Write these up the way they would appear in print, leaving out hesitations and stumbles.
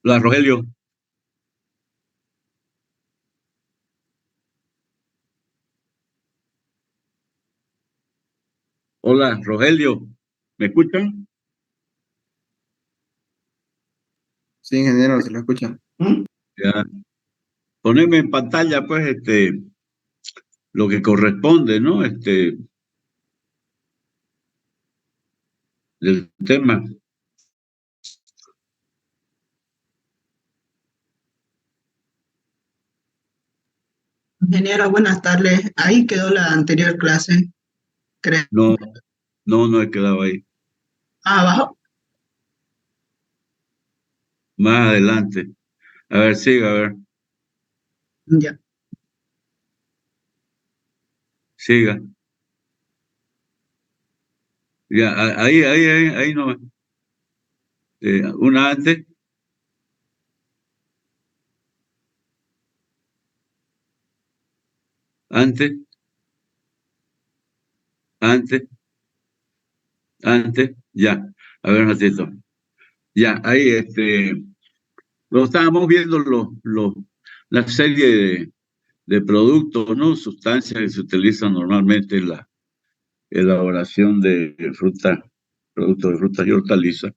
Hola, Rogelio. Hola, Rogelio. ¿Me escuchan? Sí, ingeniero, se lo escucha. Ya. Poneme en pantalla, pues, lo que corresponde, ¿no? Del tema. Ingeniero, buenas tardes. Ahí quedó la anterior clase, creo. No, no he quedado ahí. Abajo. Más adelante. A ver, siga, a ver, Ya. siga. Ya, ahí no. Una antes, antes, antes, antes, ya. A ver un ratito. Ya, ahí, lo estábamos viendo la serie de productos, ¿no? Sustancias que se utilizan normalmente en la elaboración de fruta, productos de frutas y hortalizas,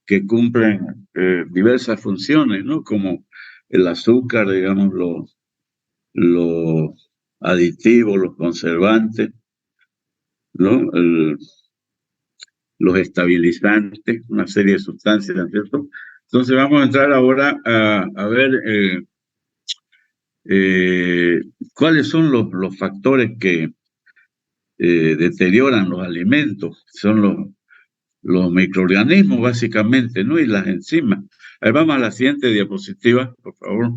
que cumplen diversas funciones, ¿no? Como el azúcar, digamos, los aditivos, los conservantes, ¿no? Los estabilizantes, una serie de sustancias, ¿no es cierto? Entonces vamos a entrar ahora a ver eh, cuáles son los factores que deterioran los alimentos. Son los microorganismos, básicamente, ¿no? Y las enzimas. A ver, vamos a la siguiente diapositiva, por favor.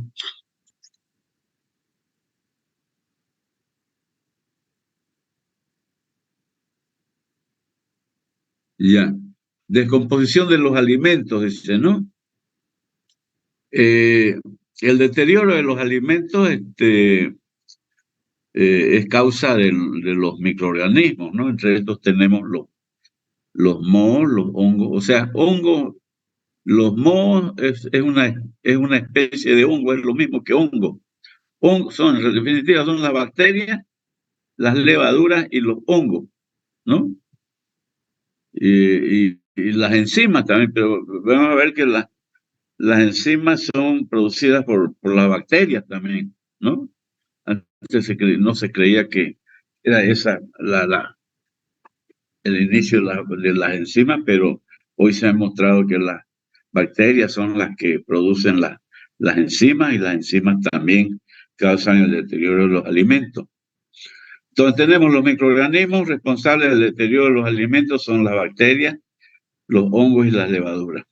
Ya. Descomposición de los alimentos, dice, ¿no? Eh, el deterioro de los alimentos es causa de los microorganismos, ¿no? Entre estos tenemos los mohos, los hongos. O sea, hongos, los mohos es una especie de hongo, es lo mismo que hongo. Son, en definitiva, son las bacterias, las levaduras y los hongos, ¿no? Y las enzimas también, pero vamos a ver que las enzimas son producidas por las bacterias también, ¿no? Antes no se creía que era esa el inicio de las enzimas, pero hoy se ha demostrado que las bacterias son las que producen las enzimas y las enzimas también causan el deterioro de los alimentos. Entonces tenemos los microorganismos responsables del deterioro de los alimentos, son las bacterias, los hongos y las levaduras.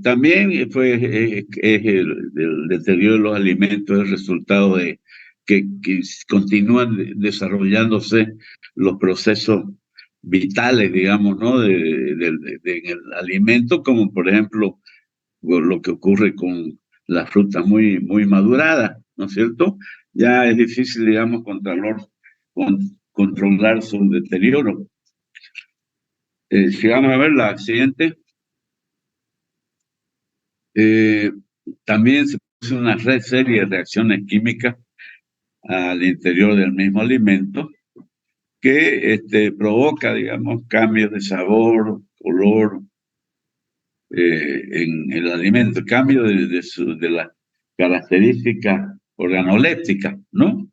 También es el deterioro de los alimentos el resultado de que continúan desarrollándose los procesos vitales, digamos, ¿no? En el alimento, como por ejemplo lo que ocurre con las frutas muy maduradas, ¿no es cierto? Ya es difícil, digamos, controlar su deterioro. Si vamos a ver la siguiente. Eh, También se produce una serie de reacciones químicas al interior del mismo alimento que provoca, digamos, cambios de sabor, color en el alimento, cambio de las características organolépticas, ¿no?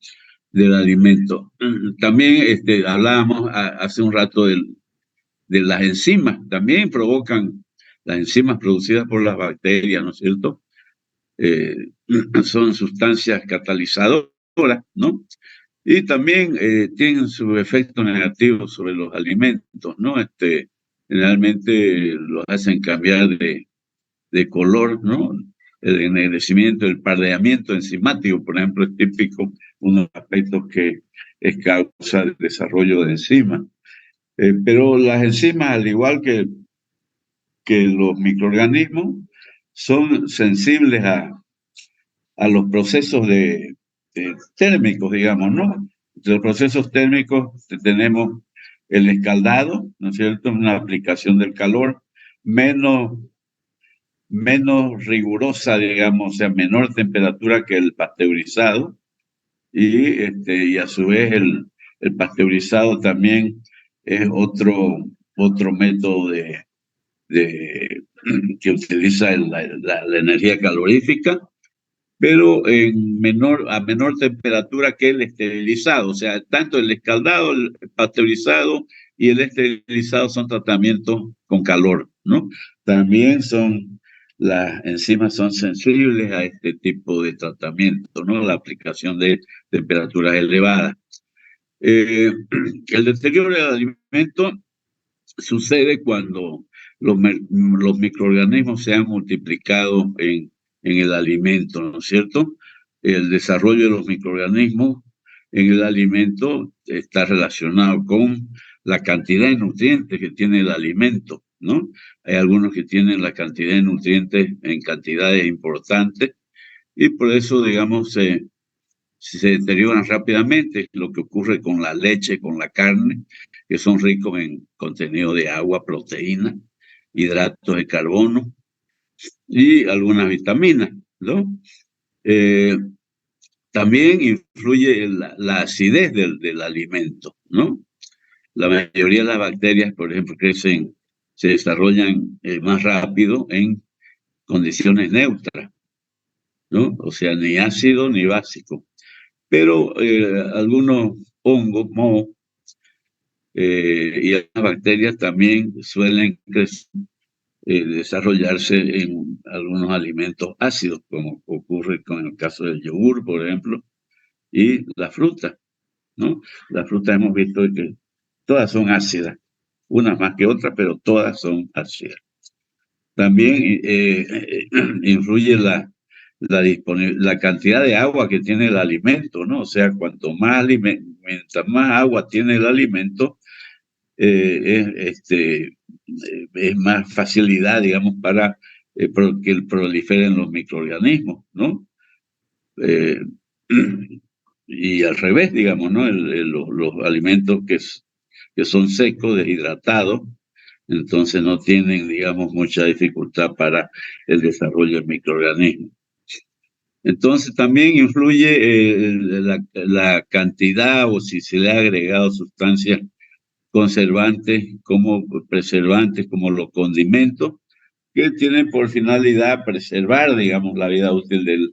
Del alimento. También hablábamos hace un rato de las enzimas, también provocan las enzimas producidas por las bacterias, ¿no es cierto? eh, Son sustancias catalizadoras, ¿no? Y también tienen su efecto negativo sobre los alimentos, ¿no? Generalmente los hacen cambiar de color, ¿no? El ennegrecimiento, el pardeamiento enzimático, por ejemplo, es típico, uno de los aspectos que es causa del desarrollo de enzimas. Pero las enzimas, al igual que los microorganismos, son sensibles a los procesos térmicos, digamos, ¿no? De los procesos térmicos tenemos el escaldado, ¿no es cierto? Una aplicación del calor, menos, menos rigurosa, digamos, o sea, menor temperatura que el pasteurizado, y a su vez el pasteurizado también es otro método que utiliza la energía calorífica, pero a menor temperatura que el esterilizado. O sea, tanto el escaldado, el pasteurizado y el esterilizado son tratamientos con calor, ¿no? También las enzimas son sensibles a este tipo de tratamiento, ¿no? La aplicación de temperaturas elevadas. Eh, el deterioro del alimento sucede cuando los microorganismos se han multiplicado en el alimento, ¿no es cierto? El desarrollo de los microorganismos en el alimento está relacionado con la cantidad de nutrientes que tiene el alimento, ¿no? Hay algunos que tienen la cantidad de nutrientes en cantidades importantes y por eso, digamos, se deterioran rápidamente, lo que ocurre con la leche, con la carne, que son ricos en contenido de agua, proteína, hidratos de carbono y algunas vitaminas, ¿no? Eh, También influye la acidez del alimento, ¿no? La mayoría de las bacterias, por ejemplo, se desarrollan más rápido en condiciones neutras, ¿no? O sea, ni ácido ni básico. Pero algunos hongos, moho, y las bacterias también suelen desarrollarse en algunos alimentos ácidos, como ocurre con el caso del yogur, por ejemplo, y la fruta, ¿no? Las frutas hemos visto que todas son ácidas, unas más que otras, pero todas son ácidas. También influye la cantidad de agua que tiene el alimento, ¿no? O sea, mientras más agua tiene el alimento, es más facilidad, digamos, para que proliferen los microorganismos, ¿no? Eh, y al revés, digamos, ¿no? Los alimentos que son secos, deshidratados, entonces no tienen, digamos, mucha dificultad para el desarrollo del microorganismo. Entonces también influye la cantidad o si se le ha agregado sustancias conservantes como preservantes, como los condimentos, que tienen por finalidad preservar, digamos, la vida útil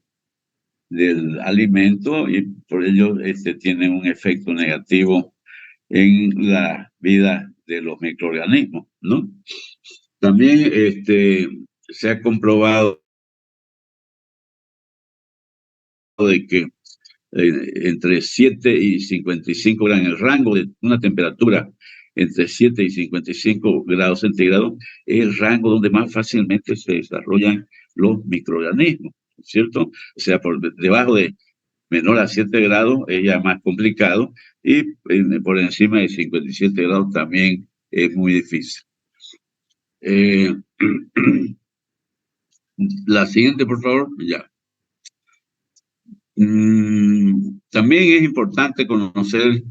del alimento y por ello tienen un efecto negativo en la vida de los microorganismos, ¿no? También se ha comprobado de que entre 7 y 55 grados, en el rango de una temperatura entre 7 y 55 grados centígrados, es el rango donde más fácilmente se desarrollan los microorganismos, ¿cierto? O sea, por debajo de menor a 7 grados es ya más complicado y por encima de 57 grados también es muy difícil. La siguiente, por favor, ya. También es importante conocer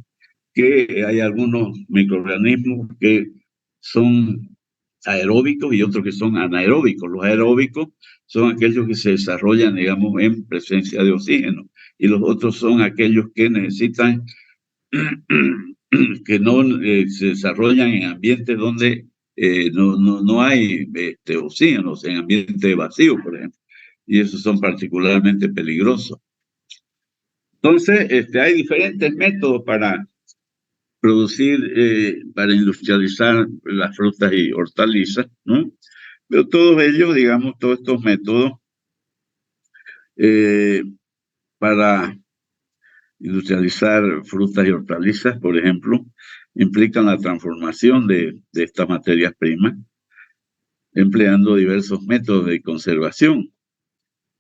que hay algunos microorganismos que son aeróbicos y otros que son anaeróbicos. Los aeróbicos son aquellos que se desarrollan, digamos, en presencia de oxígeno y los otros son aquellos que necesitan, que no se desarrollan en ambientes donde no hay oxígeno, en ambientes vacíos, por ejemplo, y esos son particularmente peligrosos. Entonces, hay diferentes métodos para producir, para industrializar las frutas y hortalizas, ¿no? Pero todos ellos, digamos, todos estos métodos eh, para industrializar frutas y hortalizas, por ejemplo, implican la transformación de estas materias primas, empleando diversos métodos de conservación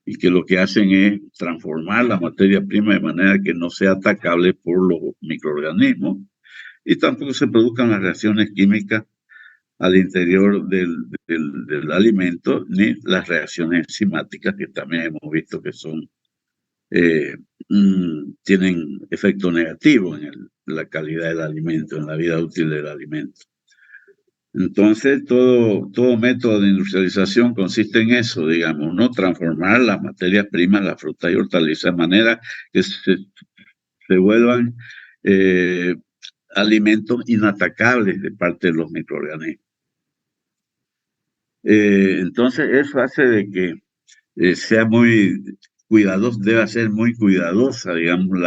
y que lo que hacen es transformar la materia prima de manera que no sea atacable por los microorganismos y tampoco se produzcan las reacciones químicas al interior del alimento, ni las reacciones enzimáticas que también hemos visto que son tienen efecto negativo en la calidad del alimento, en la vida útil del alimento. Entonces, todo método de industrialización consiste en eso, digamos, ¿no? Transformar las materias primas, la fruta y hortalizas, de manera que se vuelvan alimentos inatacables de parte de los microorganismos. Entonces, eso hace de que sea muy cuidadoso, debe ser muy cuidadosa, digamos,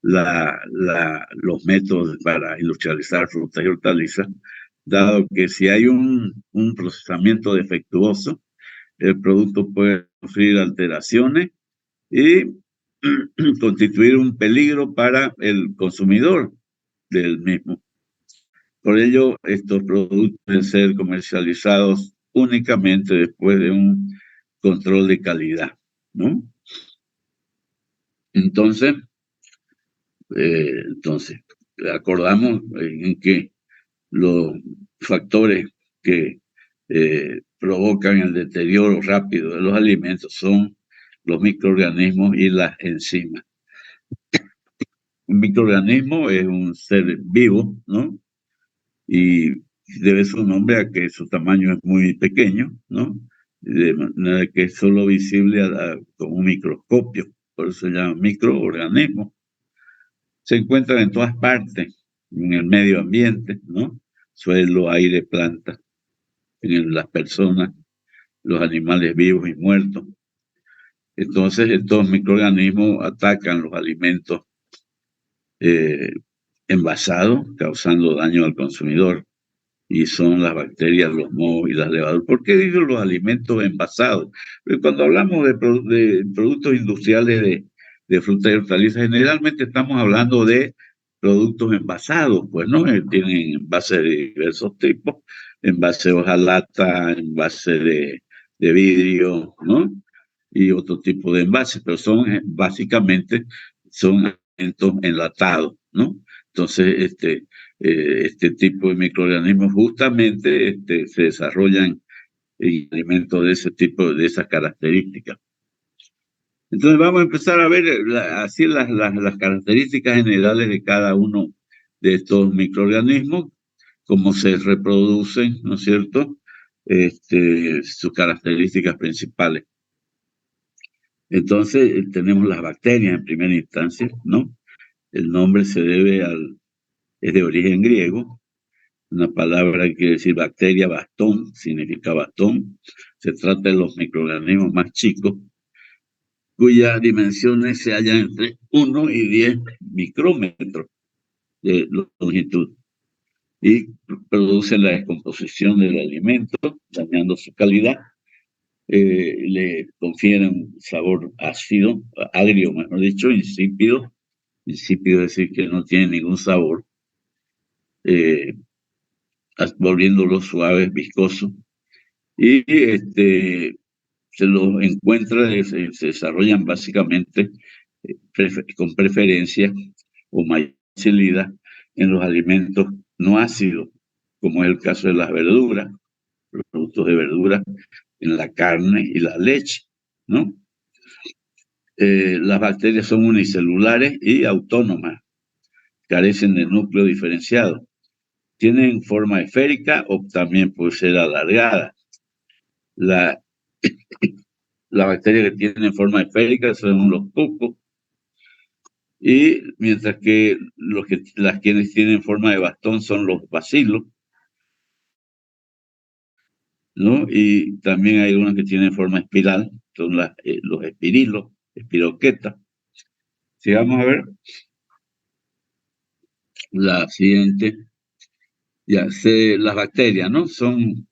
los métodos para industrializar frutas y hortalizas, dado que si hay un procesamiento defectuoso, el producto puede sufrir alteraciones y constituir un peligro para el consumidor del mismo. Por ello, estos productos deben ser comercializados únicamente después de un control de calidad, ¿no? Entonces, acordamos en que los factores que provocan el deterioro rápido de los alimentos son los microorganismos y las enzimas. Un microorganismo es un ser vivo, ¿no? Y debe su nombre a que su tamaño es muy pequeño, ¿no? De manera que es solo visible con un microscopio, por eso se llama microorganismo. Se encuentran en todas partes, en el medio ambiente, ¿no? Suelo, aire, plantas, en las personas, los animales vivos y muertos. Entonces, estos microorganismos atacan los alimentos envasados, causando daño al consumidor. Y son las bacterias, los mohos y las levaduras. ¿Por qué digo los alimentos envasados? Porque cuando hablamos de productos industriales de frutas y hortalizas, generalmente estamos hablando de productos envasados, pues, ¿no? Tienen envases de diversos tipos, envase de hojalata, envase de vidrio, ¿no? Y otro tipo de envases, pero son básicamente son alimentos enlatados, ¿no? Entonces, este tipo de microorganismos justamente se desarrollan en alimentos de ese tipo, de esas características. Entonces vamos a empezar a ver así las características generales de cada uno de estos microorganismos, cómo se reproducen, ¿no es cierto? Sus características principales. Entonces tenemos las bacterias en primera instancia, ¿no? El nombre es de origen griego, una palabra que quiere decir bacteria, bastón, significa bastón. Se trata de los microorganismos más chicos, cuyas dimensiones se hallan entre 1 y 10 micrómetros de longitud y producen la descomposición del alimento, dañando su calidad. Le confieren un sabor ácido, agrio, mejor dicho, insípido. Insípido es decir que no tiene ningún sabor, volviéndolos suaves, viscosos. Y se los encuentra, se desarrollan básicamente con preferencia o mayor facilidad en los alimentos no ácidos, como es el caso de las verduras, los productos de verduras, en la carne y la leche, ¿no? Las bacterias son unicelulares y autónomas, carecen de núcleo diferenciado. Tienen forma esférica o también puede ser alargada. La bacteria que tienen forma esférica son los cocos, y mientras que las quienes tienen forma de bastón son los bacilos, ¿no? Y también hay unas que tienen forma espiral, son los espirilos, espiroquetas. Si vamos a ver la siguiente, las bacterias, ¿no? Son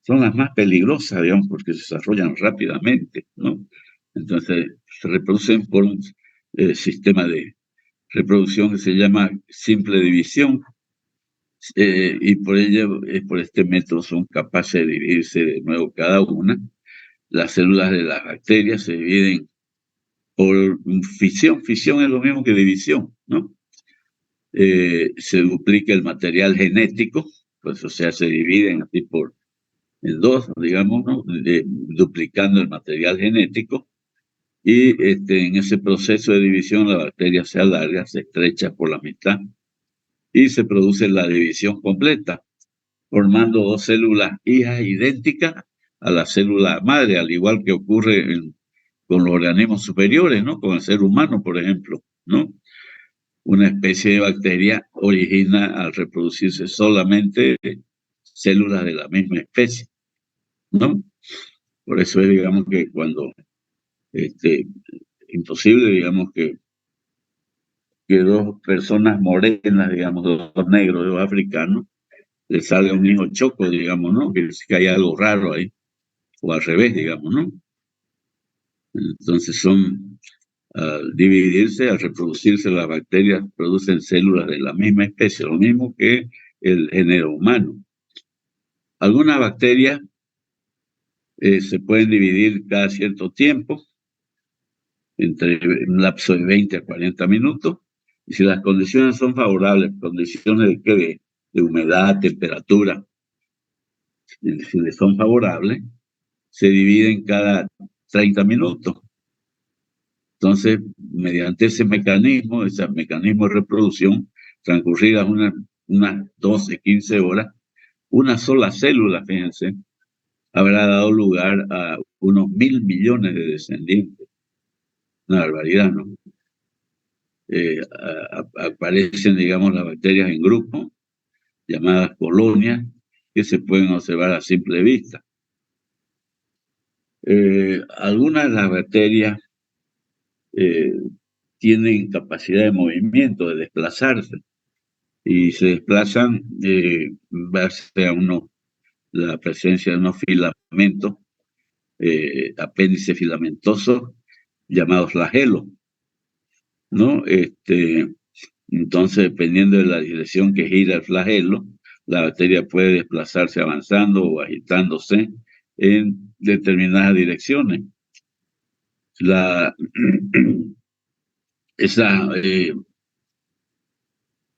las más peligrosas, digamos, porque se desarrollan rápidamente, ¿no? Entonces, se reproducen por un sistema de reproducción que se llama simple división, y por ello, por este método son capaces de dividirse de nuevo cada una. Las células de las bacterias se dividen por fisión. Fisión es lo mismo que división, ¿no? Se duplica el material genético, pues, o sea, se dividen así en dos, digamos, ¿no? Duplicando el material genético. Y en ese proceso de división la bacteria se alarga, se estrecha por la mitad y se produce la división completa. formando dos células hijas idénticas a la célula madre, al igual que ocurre con los organismos superiores, ¿no? Con el ser humano, por ejemplo, ¿no? Una especie de bacteria origina al reproducirse solamente células de la misma especie, ¿no? Por eso es, digamos, que cuando imposible, digamos, que dos personas morenas, digamos, dos negros, dos africanos, les salga un hijo choco, digamos, ¿no? Que hay algo raro ahí, o al revés, digamos, ¿no? Entonces al dividirse, al reproducirse, las bacterias producen células de la misma especie, lo mismo que el género humano. Algunas bacterias se pueden dividir cada cierto tiempo, entre un lapso de 20 a 40 minutos, y si las condiciones son favorables, condiciones de humedad, temperatura, si les son favorables, se dividen cada 30 minutos. Entonces, mediante ese mecanismo de reproducción, transcurridas unas 12, 15 horas, una sola célula, fíjense, habrá dado lugar a unos 1.000 millones de descendientes. Una barbaridad, ¿no? Aparecen, digamos, las bacterias en grupo, llamadas colonias, que se pueden observar a simple vista. Algunas de las bacterias tienen capacidad de movimiento, de desplazarse, y se desplazan base a la presencia de unos filamentos, apéndices filamentosos, llamados flagelos, ¿no? Entonces, dependiendo de la dirección que gira el flagelo, la bacteria puede desplazarse avanzando o agitándose en determinadas direcciones.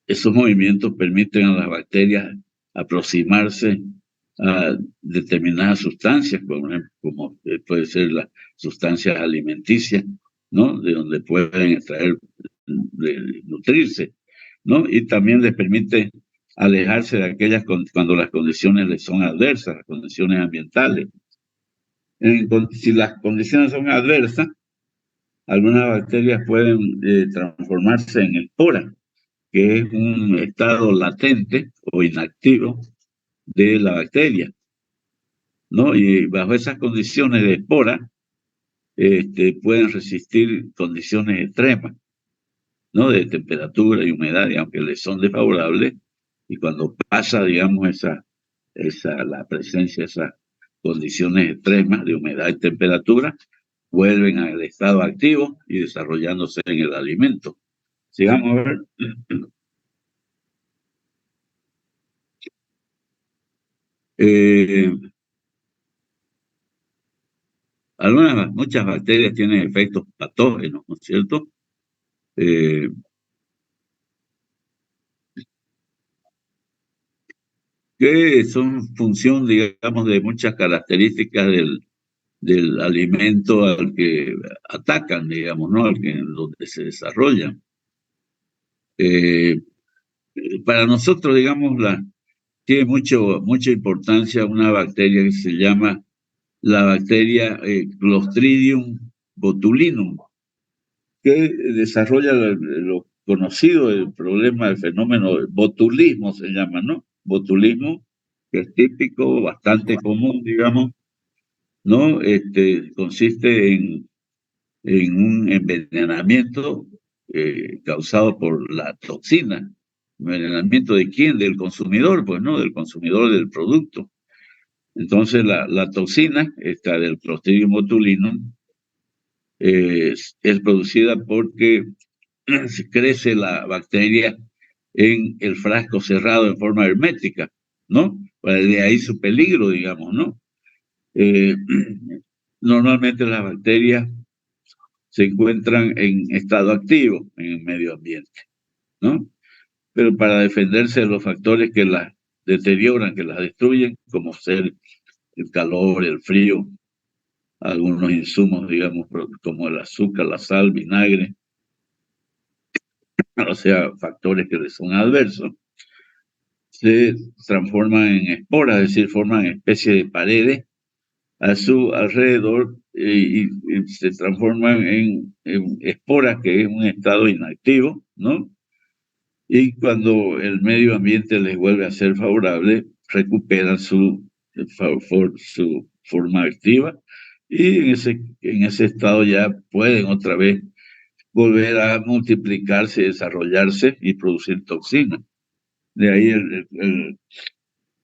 Esos movimientos permiten a las bacterias aproximarse a determinadas sustancias, como puede ser las sustancias alimenticias, ¿no? De donde pueden extraer, nutrirse, ¿no? Y también les permite alejarse de aquellas cuando las condiciones les son adversas, las condiciones ambientales. Si las condiciones son adversas, algunas bacterias pueden transformarse en espora, que es un estado latente o inactivo de la bacteria, ¿no? Y bajo esas condiciones de espora, pueden resistir condiciones extremas, ¿no? De temperatura y humedad, y aunque les son desfavorables, y cuando pasa, digamos, la presencia de esas condiciones extremas de humedad y temperatura, vuelven al estado activo y desarrollándose en el alimento. Sigamos a ver. Muchas bacterias tienen efectos patógenos, ¿no es cierto? Que son función, digamos, de muchas características del alimento al que atacan, digamos, ¿no? Donde se desarrollan. Para nosotros, digamos, tiene mucha importancia una bacteria que se llama la bacteria Clostridium botulinum, que desarrolla lo conocido, el problema, el fenómeno del botulismo se llama, ¿no? Botulismo, que es típico, bastante común, digamos, ¿no? Consiste en un envenenamiento causado por la toxina. ¿Envenenamiento de quién? Del consumidor, pues, ¿no? Del consumidor del producto. Entonces, la toxina, esta del Clostridium botulinum, es producida porque crece la bacteria en el frasco cerrado en forma hermética, ¿no? De ahí su peligro, digamos, ¿no? Normalmente las bacterias se encuentran en estado activo en el medio ambiente, ¿no? Pero para defenderse de los factores que las deterioran, que las destruyen, como ser el calor, el frío, algunos insumos, digamos, como el azúcar, la sal, vinagre, o sea, factores que les son adversos, se transforman en esporas, es decir, forman especies de paredes a su alrededor y se transforman en esporas, que es un estado inactivo, ¿no? Y cuando el medio ambiente les vuelve a ser favorable, recuperan su forma activa y en ese estado ya pueden otra vez volver a multiplicarse, desarrollarse y producir toxinas. De ahí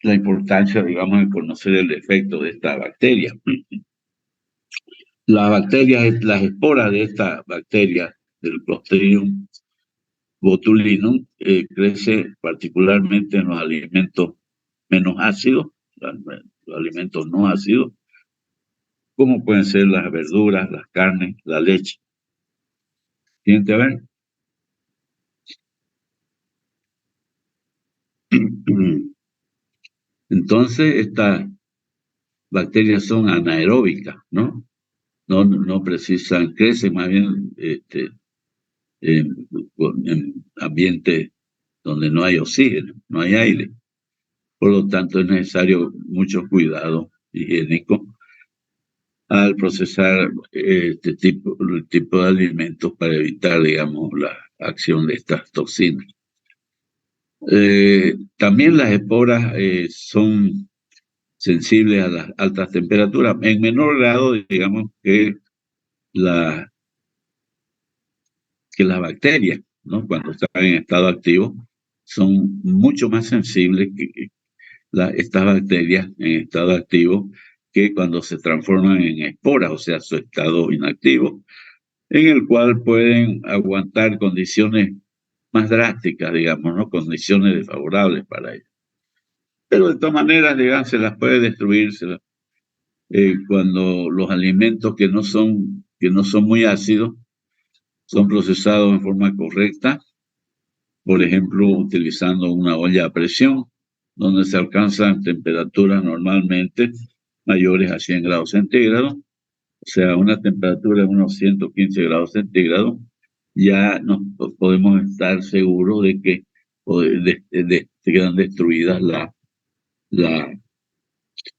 la importancia, digamos, de conocer el efecto de esta bacteria. Las esporas de esta bacteria, del Clostridium botulinum, crece particularmente en los alimentos menos ácidos, los alimentos no ácidos, como pueden ser las verduras, las carnes, la leche. Siguiente, a ver. Entonces, estas bacterias son anaeróbicas, ¿no? No precisan, crecen más bien en ambientes donde no hay oxígeno, no hay aire. Por lo tanto, es necesario mucho cuidado higiénico al procesar el tipo de alimentos para evitar, digamos, la acción de estas toxinas. También las esporas son sensibles a las altas temperaturas, en menor grado, digamos, la, que las bacterias, ¿no? Cuando están en estado activo, son mucho más sensibles que estas bacterias en estado activo que cuando se transforman en esporas, o sea, su estado inactivo, en el cual pueden aguantar condiciones más drásticas, digamos, ¿no? Condiciones desfavorables para ellos. Pero de todas maneras, digamos, se las puede destruir cuando los alimentos que no son muy ácidos son procesados en forma correcta, por ejemplo, utilizando una olla a presión, donde se alcanzan temperaturas normalmente mayores a 100 grados centígrados, o sea, una temperatura de unos 115 grados centígrados, ya nos podemos estar seguros de que quedan destruidas las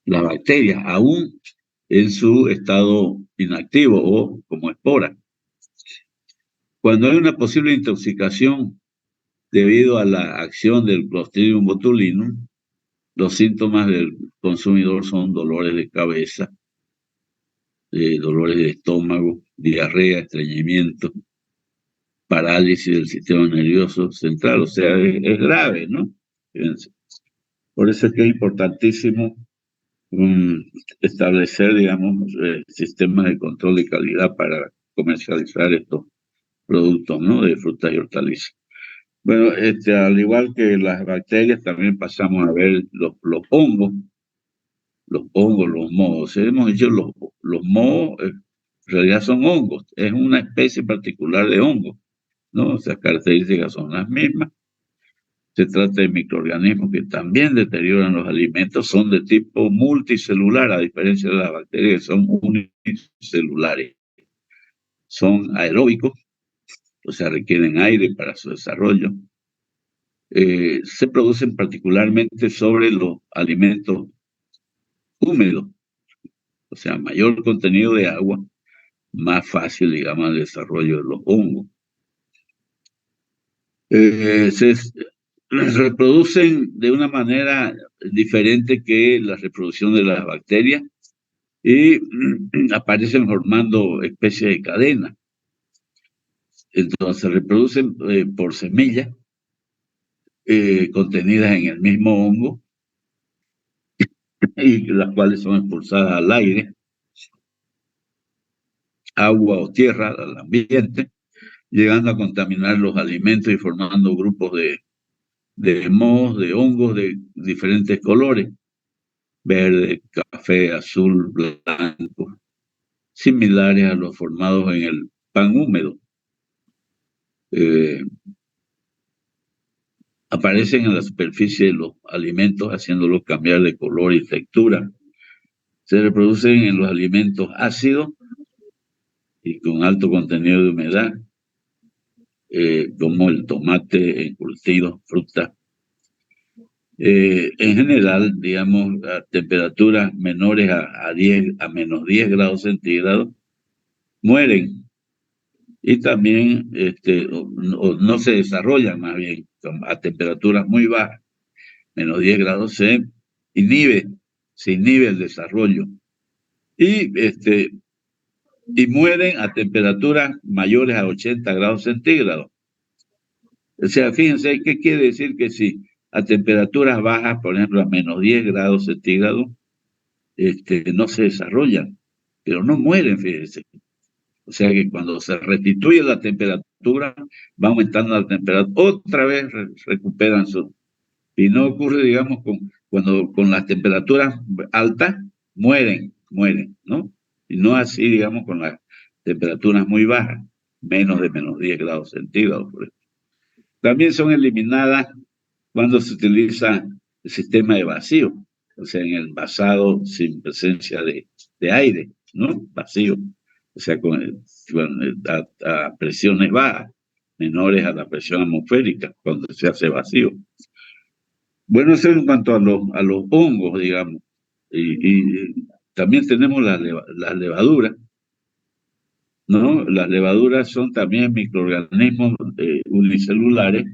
bacterias, aún en su estado inactivo o como espora. Cuando hay una posible intoxicación debido a la acción del Clostridium botulinum, los síntomas del consumidor son dolores de cabeza, dolores de estómago, diarrea, estreñimiento, parálisis del sistema nervioso central. O sea, es grave, ¿no? Fíjense. Por eso es que es importantísimo establecer, digamos, sistemas de control de calidad para comercializar estos productos, ¿no? De frutas y hortalizas. Bueno, al igual que las bacterias, también pasamos a ver los hongos, los mohos. Hemos dicho los mohos, en realidad son hongos, es una especie particular de hongo, ¿no? Esas características son las mismas. Se trata de microorganismos que también deterioran los alimentos, son de tipo multicelular, a diferencia de las bacterias que son unicelulares. Son aeróbicos, o sea, requieren aire para su desarrollo. Se producen particularmente sobre los alimentos húmedos, o sea, mayor contenido de agua, más fácil, digamos, el desarrollo de los hongos. Se reproducen de una manera diferente que la reproducción de las bacterias y aparecen formando especies de cadena. Entonces se reproducen por semillas contenidas en el mismo hongo y las cuales son expulsadas al aire, agua o tierra, al ambiente, llegando a contaminar los alimentos y formando grupos de mohos, de hongos de diferentes colores, verde, café, azul, blanco, similares a los formados en el pan húmedo. Aparecen en la superficie de los alimentos, haciéndolos cambiar de color y textura. Se reproducen en los alimentos ácidos y con alto contenido de humedad, como el tomate, encurtidos, frutas En general, digamos, a temperaturas menores a menos 10 grados centígrados, mueren y también o no se desarrollan, más bien, a temperaturas muy bajas, menos 10 grados, se inhibe el desarrollo. Y mueren a temperaturas mayores a 80 grados centígrados. O sea, fíjense, ¿qué quiere decir? Que si a temperaturas bajas, por ejemplo, a menos 10 grados centígrados, no se desarrollan, pero no mueren, fíjense. O sea que cuando se restituye la temperatura, va aumentando la temperatura, otra vez recuperan su... Y no ocurre, digamos, cuando con las temperaturas altas, mueren, ¿no? Y no así, digamos, con las temperaturas muy bajas, menos de menos 10 grados centígrados, por ejemplo. También son eliminadas cuando se utiliza el sistema de vacío, o sea, en el envasado sin presencia de aire, ¿no? Vacío, o sea, a presiones bajas, menores a la presión atmosférica, cuando se hace vacío. Bueno, eso en cuanto a los hongos, digamos. Y también tenemos las levaduras, ¿no? Las levaduras son también microorganismos unicelulares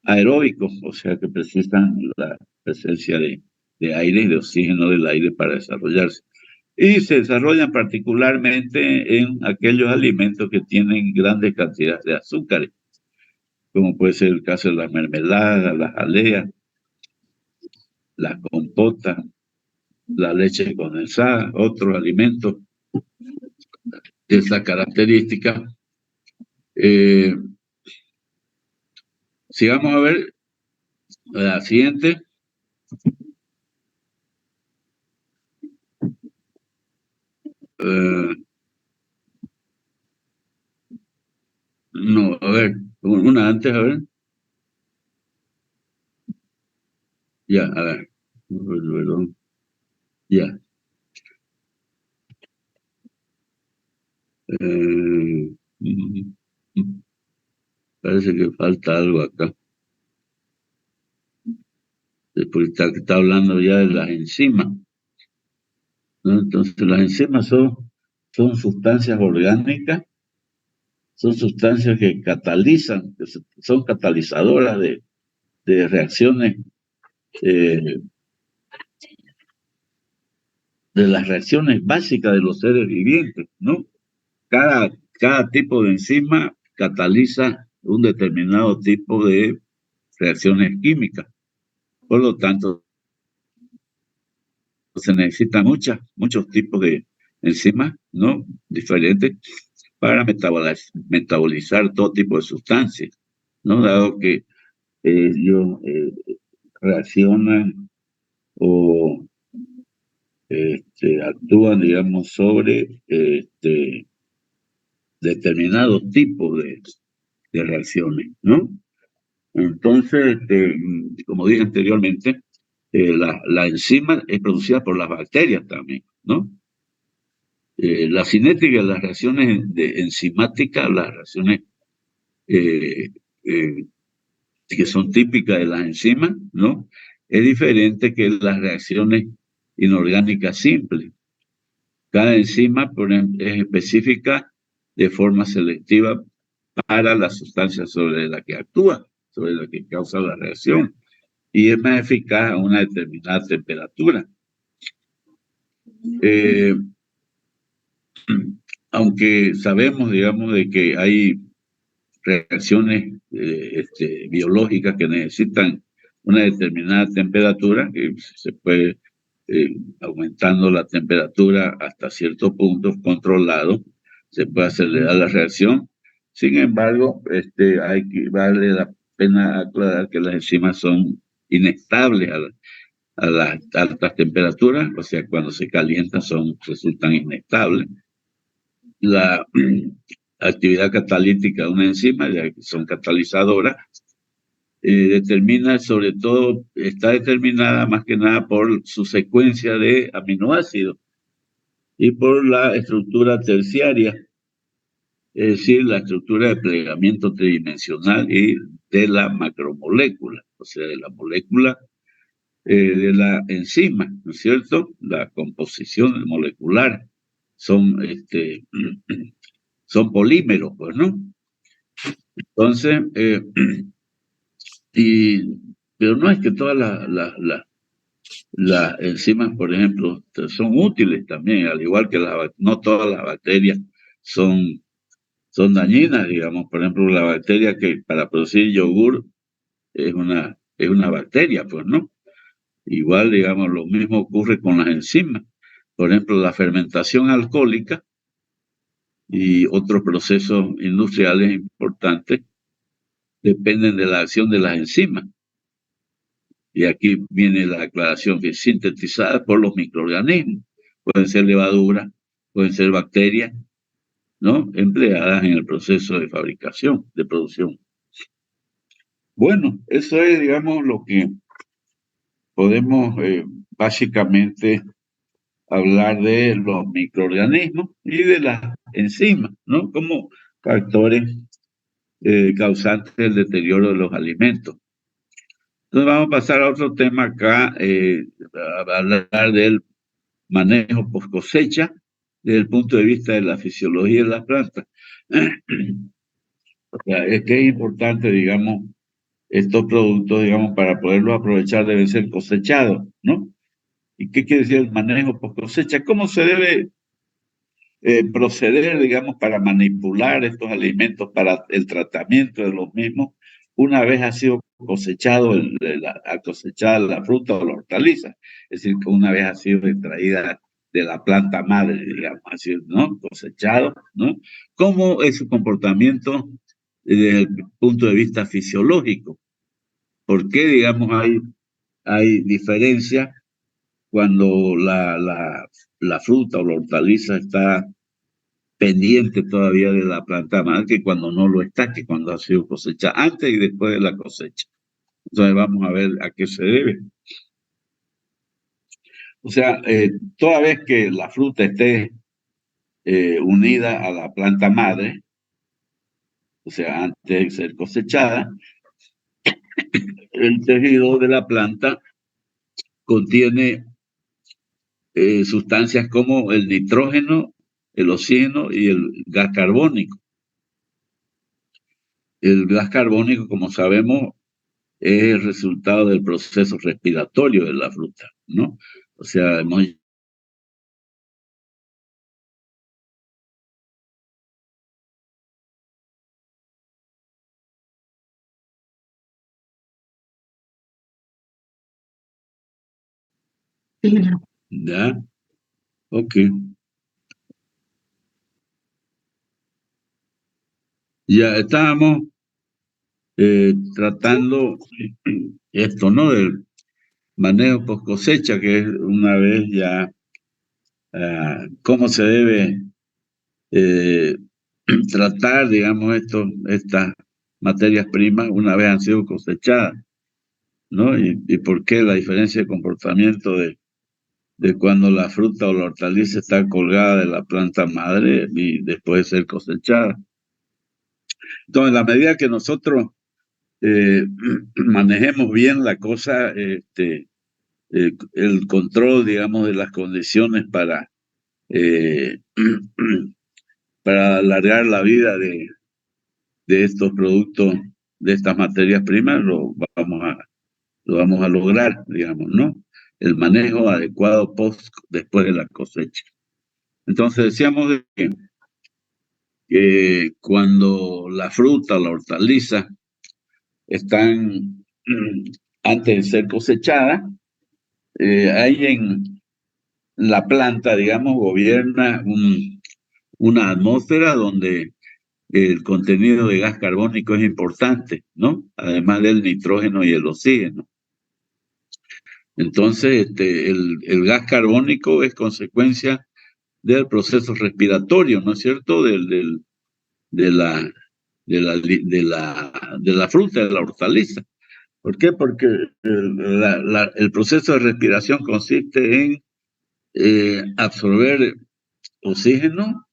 aeróbicos, o sea que precisan la presencia de aire y de oxígeno del aire para desarrollarse. Y se desarrollan particularmente en aquellos alimentos que tienen grandes cantidades de azúcares, como puede ser el caso de las mermeladas, las jaleas, las compotas, la leche condensada, otros alimentos de esa característica. Sigamos a ver la siguiente. No, a ver, una antes, a ver. Ya, a ver. Perdón. Ya. Parece que falta algo acá. Después está hablando ya de las enzimas, ¿no? Entonces, las enzimas son sustancias orgánicas, son sustancias que catalizan, son catalizadoras de reacciones, de las reacciones básicas de los seres vivientes, ¿no? Cada tipo de enzima cataliza un determinado tipo de reacciones químicas. Por lo tanto, se necesitan muchos tipos de enzimas, ¿no? Diferentes para metabolizar todo tipo de sustancias, ¿no? Dado que ellos reaccionan o actúan, digamos, sobre determinados tipos de reacciones, ¿no? Entonces, como dije anteriormente, la enzima es producida por las bacterias también, ¿no? La cinética, las reacciones enzimáticas, las reacciones eh, eh, que son típicas de las enzimas, ¿no? Es diferente que las reacciones inorgánicas simples. Cada enzima, por ejemplo, es específica de forma selectiva para la sustancia sobre la que actúa, sobre la que causa la reacción, y es más eficaz a una determinada temperatura. Aunque sabemos, digamos, de que hay reacciones biológicas que necesitan una determinada temperatura, que se puede aumentando la temperatura hasta ciertos puntos controlados, se puede acelerar la reacción. Sin embargo, vale la pena aclarar que las enzimas son inestables a las altas temperaturas, o sea, cuando se calientan resultan inestables. La actividad catalítica de una enzima, ya que son catalizadoras, está determinada más que nada por su secuencia de aminoácidos y por la estructura terciaria, es decir, la estructura de plegamiento tridimensional y de la macromolécula. o sea, de la molécula de la enzima, ¿no es cierto? La composición molecular son, son polímeros, pues, ¿no? Entonces, pero no es que todas las enzimas, por ejemplo, son útiles también, al igual que no todas las bacterias son, son dañinas, digamos. Por ejemplo, la bacteria que para producir yogur es una bacteria, pues, ¿no? Igual, digamos, lo mismo ocurre con las enzimas. Por ejemplo, la fermentación alcohólica y otros procesos industriales importantes dependen de la acción de las enzimas. Y aquí viene la aclaración que es sintetizada por los microorganismos. Pueden ser levaduras, pueden ser bacterias, ¿no? Empleadas en el proceso de fabricación, de producción. Bueno, eso es, digamos, lo que podemos básicamente hablar de los microorganismos y de las enzimas, ¿no? Como factores causantes del deterioro de los alimentos. Entonces vamos a pasar a otro tema acá, a hablar del manejo post cosecha desde el punto de vista de la fisiología de las plantas. O sea, es que es importante, digamos, estos productos, digamos, para poderlos aprovechar deben ser cosechados, ¿no? ¿Y qué quiere decir el manejo post cosecha? ¿Cómo se debe proceder, digamos, para manipular estos alimentos, para el tratamiento de los mismos, una vez ha sido cosechado, cosechada la fruta o la hortaliza? Es decir, que una vez ha sido extraída de la planta madre, digamos, así, ¿no? Cosechado, ¿no? ¿Cómo es su comportamiento desde el punto de vista fisiológico? ¿Por qué, digamos, hay diferencia cuando la fruta o la hortaliza está pendiente todavía de la planta madre que cuando no lo está, que cuando ha sido cosecha, antes y después de la cosecha? Entonces vamos a ver a qué se debe. O sea, toda vez que la fruta esté unida a la planta madre, o sea, antes de ser cosechada, el tejido de la planta contiene sustancias como el nitrógeno, el oxígeno y el gas carbónico. El gas carbónico, como sabemos, es el resultado del proceso respiratorio de la fruta, ¿no? O sea, hemos Sí, ingeniero. ya, ok. Ya estábamos tratando esto, ¿no? Del manejo post cosecha, que es una vez ya cómo se debe eh, tratar, digamos, estas materias primas una vez han sido cosechadas, ¿no? Y por qué la diferencia de comportamiento de cuando la fruta o la hortaliza está colgada de la planta madre y después de ser cosechada. Entonces, en la medida que nosotros manejemos bien la cosa, el control, digamos, de las condiciones eh, para alargar la vida de estos productos, de estas materias primas, lo vamos a lograr, digamos, ¿no? El manejo adecuado después de la cosecha. Entonces decíamos que cuando la fruta, la hortaliza, están antes de ser cosechadas, hay en la planta, digamos, gobierna una atmósfera donde el contenido de gas carbónico es importante, ¿no? Además del nitrógeno y el oxígeno. Entonces, el gas carbónico es consecuencia del proceso respiratorio, ¿no es cierto? De la, de la fruta, de la hortaliza. ¿Por qué? Porque el proceso de respiración consiste en absorber oxígeno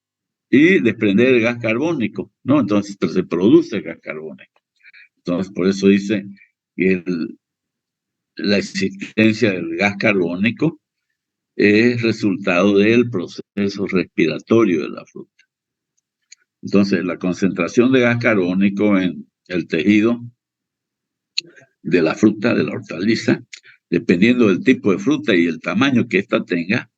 y desprender el gas carbónico, ¿no? Entonces se produce gas carbónico. Entonces, por eso dice que la existencia del gas carbónico es resultado del proceso respiratorio de la fruta. Entonces, la concentración de gas carbónico en el tejido de la fruta, de la hortaliza, dependiendo del tipo de fruta y el tamaño que ésta tenga,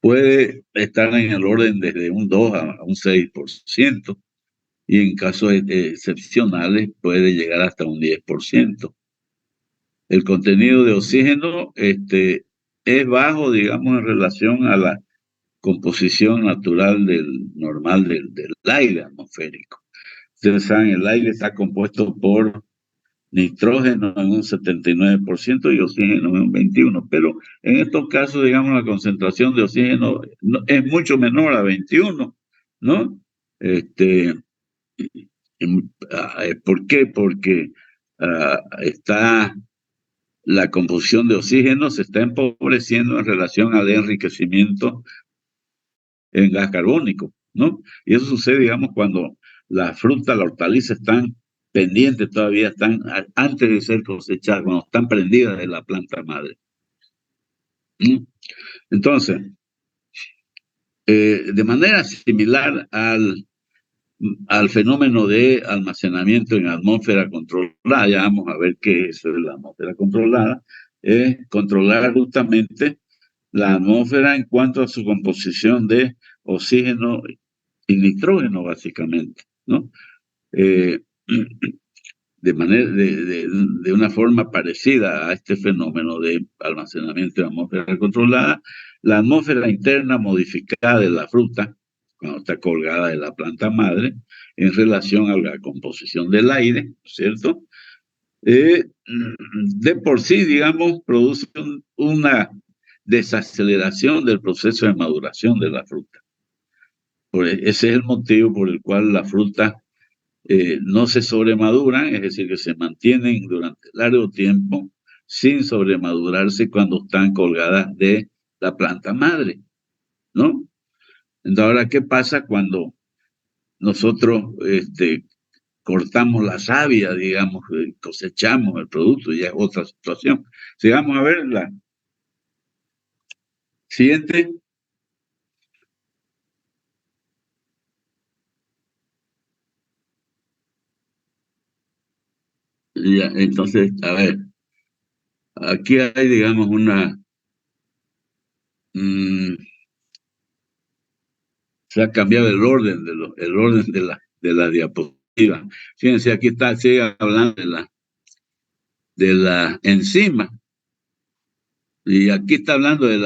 puede estar en el orden desde un 2 a un 6%, y en casos excepcionales puede llegar hasta un 10%. El contenido de oxígeno es bajo, digamos, en relación a la composición natural normal del aire atmosférico. Ustedes saben, el aire está compuesto por nitrógeno en un 79% y oxígeno en un 21%, pero en estos casos, digamos, la concentración de oxígeno es mucho menor a 21, ¿no? ¿Por qué? Porque la composición de oxígeno se está empobreciendo en relación al enriquecimiento en gas carbónico, ¿no? Y eso sucede, digamos, cuando la fruta, la hortaliza están pendientes todavía, están antes de ser cosechadas, cuando están prendidas de la planta madre. ¿Mm? Entonces, de manera similar al fenómeno de almacenamiento en atmósfera controlada, ya vamos a ver qué es eso de la atmósfera controlada, es controlar justamente la atmósfera en cuanto a su composición de oxígeno y nitrógeno, básicamente, ¿no? De una forma parecida a este fenómeno de almacenamiento de atmósfera controlada, la atmósfera interna modificada de la fruta, cuando está colgada de la planta madre, en relación a la composición del aire, ¿cierto? De por sí, digamos, produce una desaceleración del proceso de maduración de la fruta. Ese es el motivo por el cual la fruta no se sobremaduran, es decir, que se mantienen durante largo tiempo sin sobremadurarse cuando están colgadas de la planta madre, ¿no? Entonces, ahora, ¿qué pasa cuando nosotros cortamos la savia, digamos, cosechamos el producto? Ya es otra situación. Sigamos a ver la siguiente. Ya, entonces, a ver, aquí hay, digamos, se ha cambiado el orden de la diapositiva. Fíjense, aquí sigue hablando de la enzima, y aquí está hablando de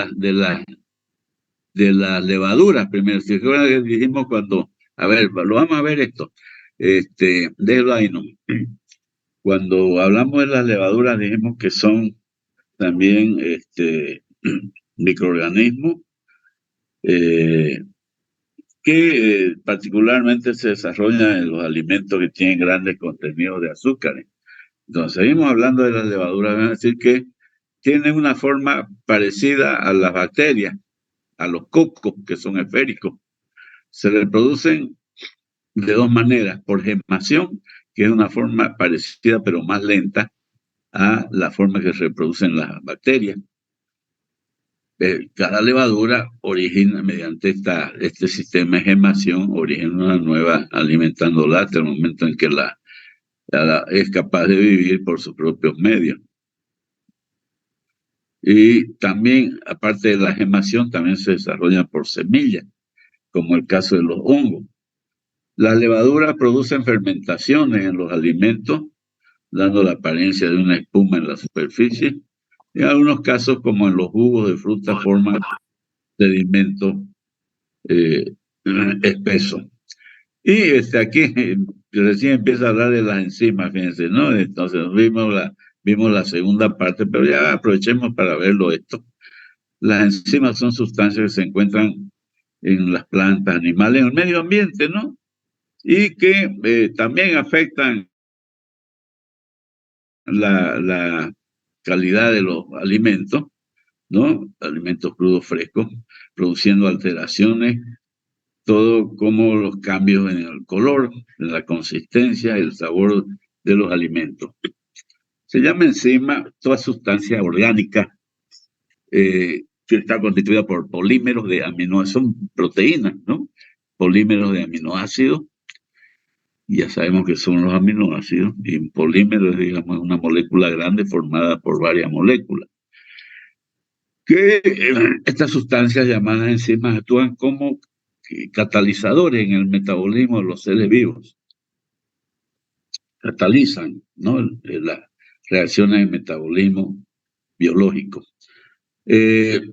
la levadura primero. Si recuerdan que dijimos a ver, lo vamos a ver esto, déjelo ahí, ¿no? Cuando hablamos de las levaduras dijimos que son también microorganismos que particularmente se desarrollan en los alimentos que tienen grandes contenidos de azúcares. Entonces, seguimos hablando de las levaduras, van a decir que tienen una forma parecida a las bacterias, a los cocos, que son esféricos. Se reproducen de dos maneras, por gemación, que es una forma parecida pero más lenta a la forma que se reproducen las bacterias. Cada levadura origina, mediante este sistema de gemación, origina una nueva alimentándola hasta el momento en que es capaz de vivir por sus propios medios. Y también, aparte de la gemación, también se desarrollan por semillas, como el caso de los hongos. Las levaduras producen fermentaciones en los alimentos, dando la apariencia de una espuma en la superficie. En algunos casos, como en los jugos de fruta, forman sedimentos espesos. Y aquí recién empieza a hablar de las enzimas, fíjense, ¿no? Entonces vimos la segunda parte, pero ya aprovechemos para verlo esto. Las enzimas son sustancias que se encuentran en las plantas, animales, en el medio ambiente, ¿no? Y que también afectan la calidad de los alimentos, ¿no? Alimentos crudos frescos, produciendo alteraciones, todo como los cambios en el color, en la consistencia, el sabor de los alimentos. Se llama enzima toda sustancia orgánica que está constituida por polímeros de aminoácidos, son proteínas, ¿no? Polímeros de aminoácidos, y ya sabemos que son los aminoácidos, y un polímero es, digamos, una molécula grande formada por varias moléculas. Que estas sustancias llamadas enzimas actúan como catalizadores en el metabolismo de los seres vivos. Catalizan, ¿no? Las reacciones de metabolismo biológico.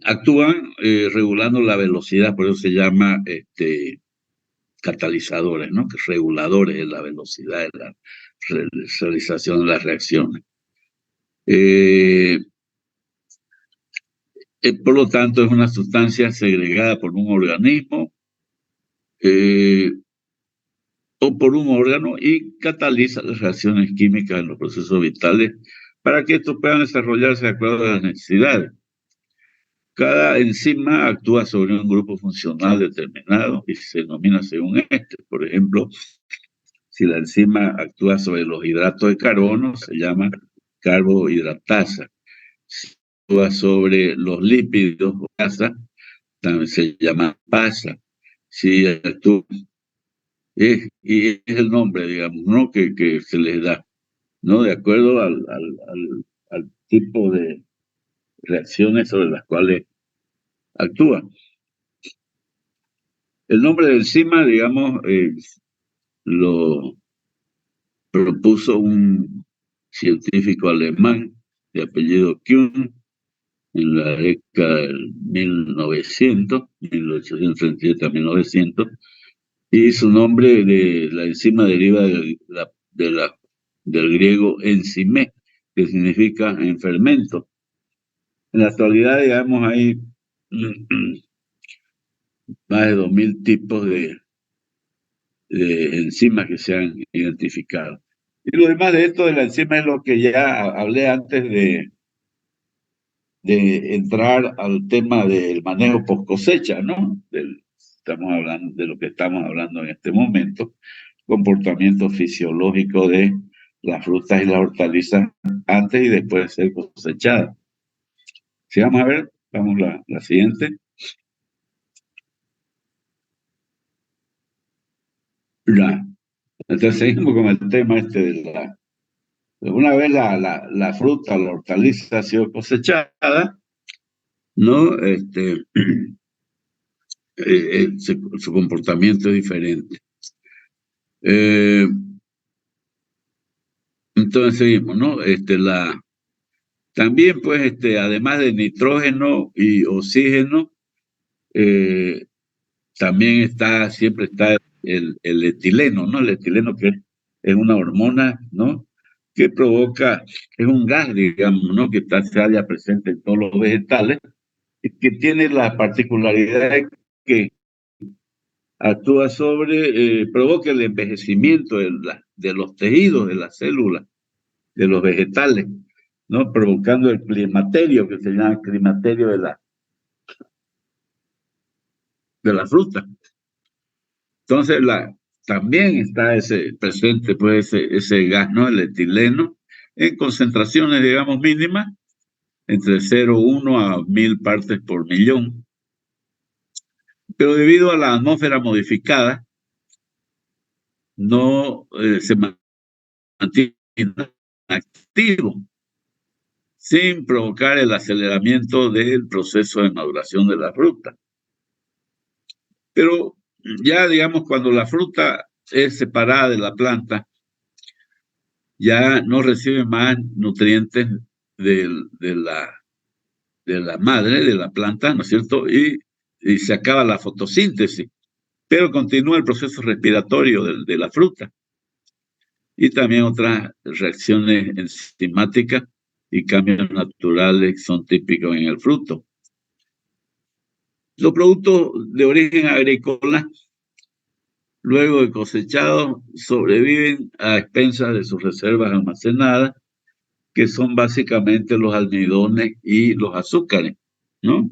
Actúan regulando la velocidad, por eso se llama catalizadores, ¿no? Reguladores de la velocidad de la realización de las reacciones. Por lo tanto, es una sustancia segregada por un organismo o por un órgano y cataliza las reacciones químicas en los procesos vitales para que estos puedan desarrollarse de acuerdo a las necesidades. Cada enzima actúa sobre un grupo funcional determinado y se denomina según este. Por ejemplo, si la enzima actúa sobre los hidratos de carbono, se llama carbohidratasa. Si actúa sobre los lípidos o grasa, también se llama pasa. Si actúa, y es el nombre, digamos, ¿no? que se les da, ¿no? De acuerdo al tipo de reacciones sobre las cuales actúa. El nombre de enzima, digamos, lo propuso un científico alemán de apellido Kuhn en la década del 1837 a 1900, y su nombre de la enzima deriva del griego enzimé, que significa en fermento. En la actualidad, digamos, hay más de 2000 tipos de enzimas que se han identificado. Y lo demás de esto de la enzima es lo que ya hablé antes de entrar al tema del manejo post cosecha, ¿no? Estamos hablando de lo que estamos hablando en este momento, comportamiento fisiológico de las frutas y las hortalizas antes y después de ser cosechadas. Si vamos a ver, vamos a la siguiente. Entonces seguimos con el tema de una vez la fruta, la hortaliza ha sido cosechada, ¿no? Su comportamiento es diferente. Entonces seguimos, ¿no? También, pues, además de nitrógeno y oxígeno, también siempre está el etileno, ¿no? El etileno, que es una hormona, ¿no? Que provoca, es un gas, digamos, ¿no? Que se halla presente en todos los vegetales, y que tiene la particularidad de que actúa provoca el envejecimiento de los tejidos, de las células, de los vegetales, ¿no? Provocando el climaterio, que se llama climaterio de la fruta. Entonces, también está presente, pues, ese gas, ¿no? El etileno, en concentraciones, digamos, mínimas, entre 0,1 a 1000 partes por millón. Pero debido a la atmósfera modificada, no se mantiene activo, sin provocar el aceleramiento del proceso de maduración de la fruta. Pero ya, digamos, cuando la fruta es separada de la planta, ya no recibe más nutrientes de la madre, de la planta, ¿no es cierto? Y se acaba la fotosíntesis, pero continúa el proceso respiratorio de la fruta. Y también otras reacciones enzimáticas y cambios naturales son típicos en el fruto. Los productos de origen agrícola, luego de cosechados, sobreviven a expensas de sus reservas almacenadas, que son básicamente los almidones y los azúcares, ¿no?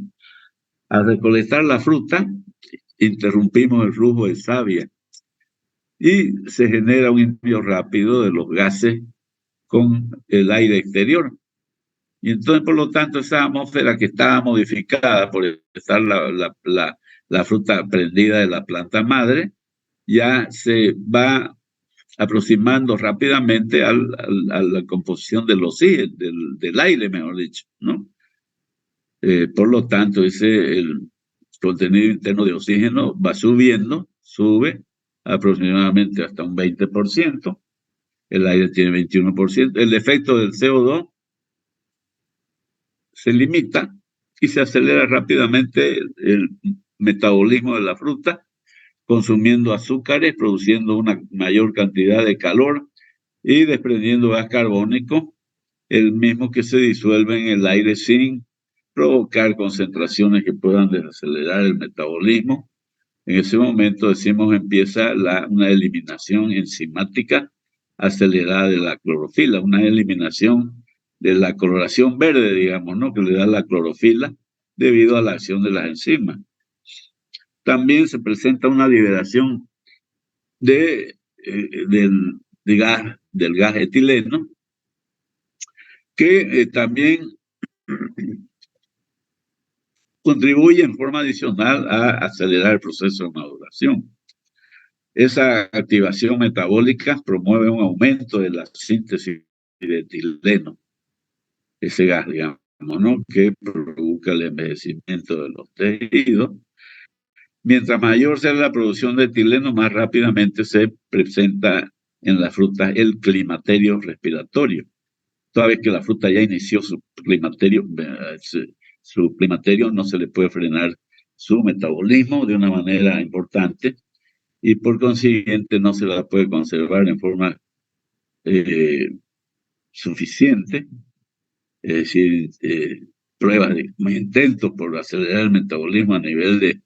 Al recolectar la fruta, interrumpimos el flujo de savia y se genera un envío rápido de los gases con el aire exterior. Y entonces, por lo tanto, esa atmósfera que estaba modificada por estar la fruta prendida de la planta madre, ya se va aproximando rápidamente a la composición del oxígeno, del aire, mejor dicho, ¿no? Por lo tanto, el contenido interno de oxígeno va subiendo, sube aproximadamente hasta un 20%, el aire tiene 21%, el efecto del CO2 se limita y se acelera rápidamente el metabolismo de la fruta, consumiendo azúcares, produciendo una mayor cantidad de calor y desprendiendo gas carbónico, el mismo que se disuelve en el aire sin provocar concentraciones que puedan desacelerar el metabolismo. En ese momento, decimos, empieza una eliminación enzimática acelerada de la clorofila, una eliminación de la coloración verde, digamos, ¿no? Que le da la clorofila debido a la acción de las enzimas. También se presenta una liberación del gas etileno, que también contribuye en forma adicional a acelerar el proceso de maduración. Esa activación metabólica promueve un aumento de la síntesis de etileno, ese gas, digamos, ¿no? Que provoca el envejecimiento de los tejidos. Mientras mayor sea la producción de etileno, más rápidamente se presenta en la fruta el climaterio respiratorio. Toda vez que la fruta ya inició su climaterio, no se le puede frenar su metabolismo de una manera importante y por consiguiente no se la puede conservar en forma suficiente. Es decir, pruebas de intentos por acelerar el metabolismo a nivel de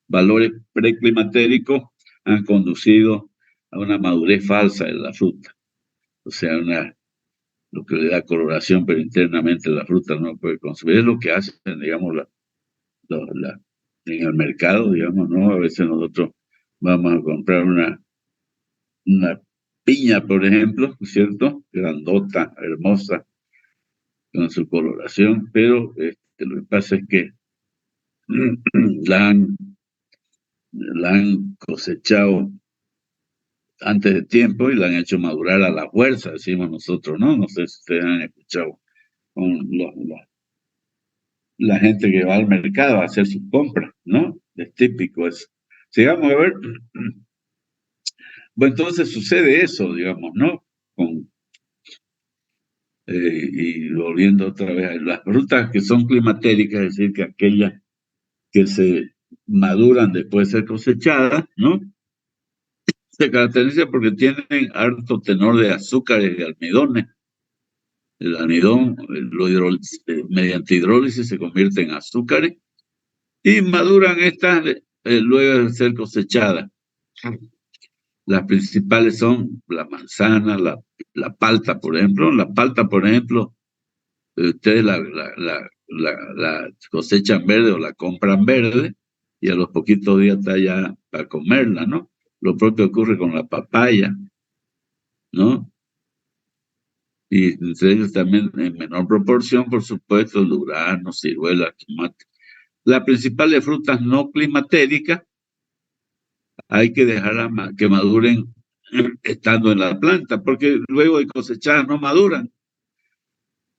valores preclimatéricos han conducido a una madurez falsa de la fruta. O sea, lo que le da coloración, pero internamente la fruta no puede consumir. Es lo que hacen, digamos, en el mercado, digamos, ¿no? A veces nosotros vamos a comprar una piña, por ejemplo, ¿cierto? Grandota, hermosa, con su coloración, pero lo que pasa es que la han cosechado antes de tiempo y la han hecho madurar a la fuerza, decimos nosotros, ¿no? No sé si ustedes han escuchado con la gente que va al mercado a hacer sus compras, ¿no? Es típico eso. Sigamos a ver. Bueno, entonces sucede eso, digamos, ¿no? Y volviendo otra vez a las frutas que son climatéricas, es decir, que aquellas que se maduran después de ser cosechadas, ¿no? Se caracteriza porque tienen alto tenor de azúcares y almidones. El almidón, mediante hidrólisis, se convierte en azúcares y maduran estas luego de ser cosechadas. Las principales son la manzana, la palta, por ejemplo. La palta, por ejemplo, ustedes la cosechan verde o la compran verde y a los poquitos días está ya para comerla, ¿no? Lo propio ocurre con la papaya, ¿no? Y entre ellos también en menor proporción, por supuesto, duranos, ciruelas, tomate. Las principales frutas no climatéricas hay que dejarlas que maduren estando en la planta, porque luego de cosechadas no maduran.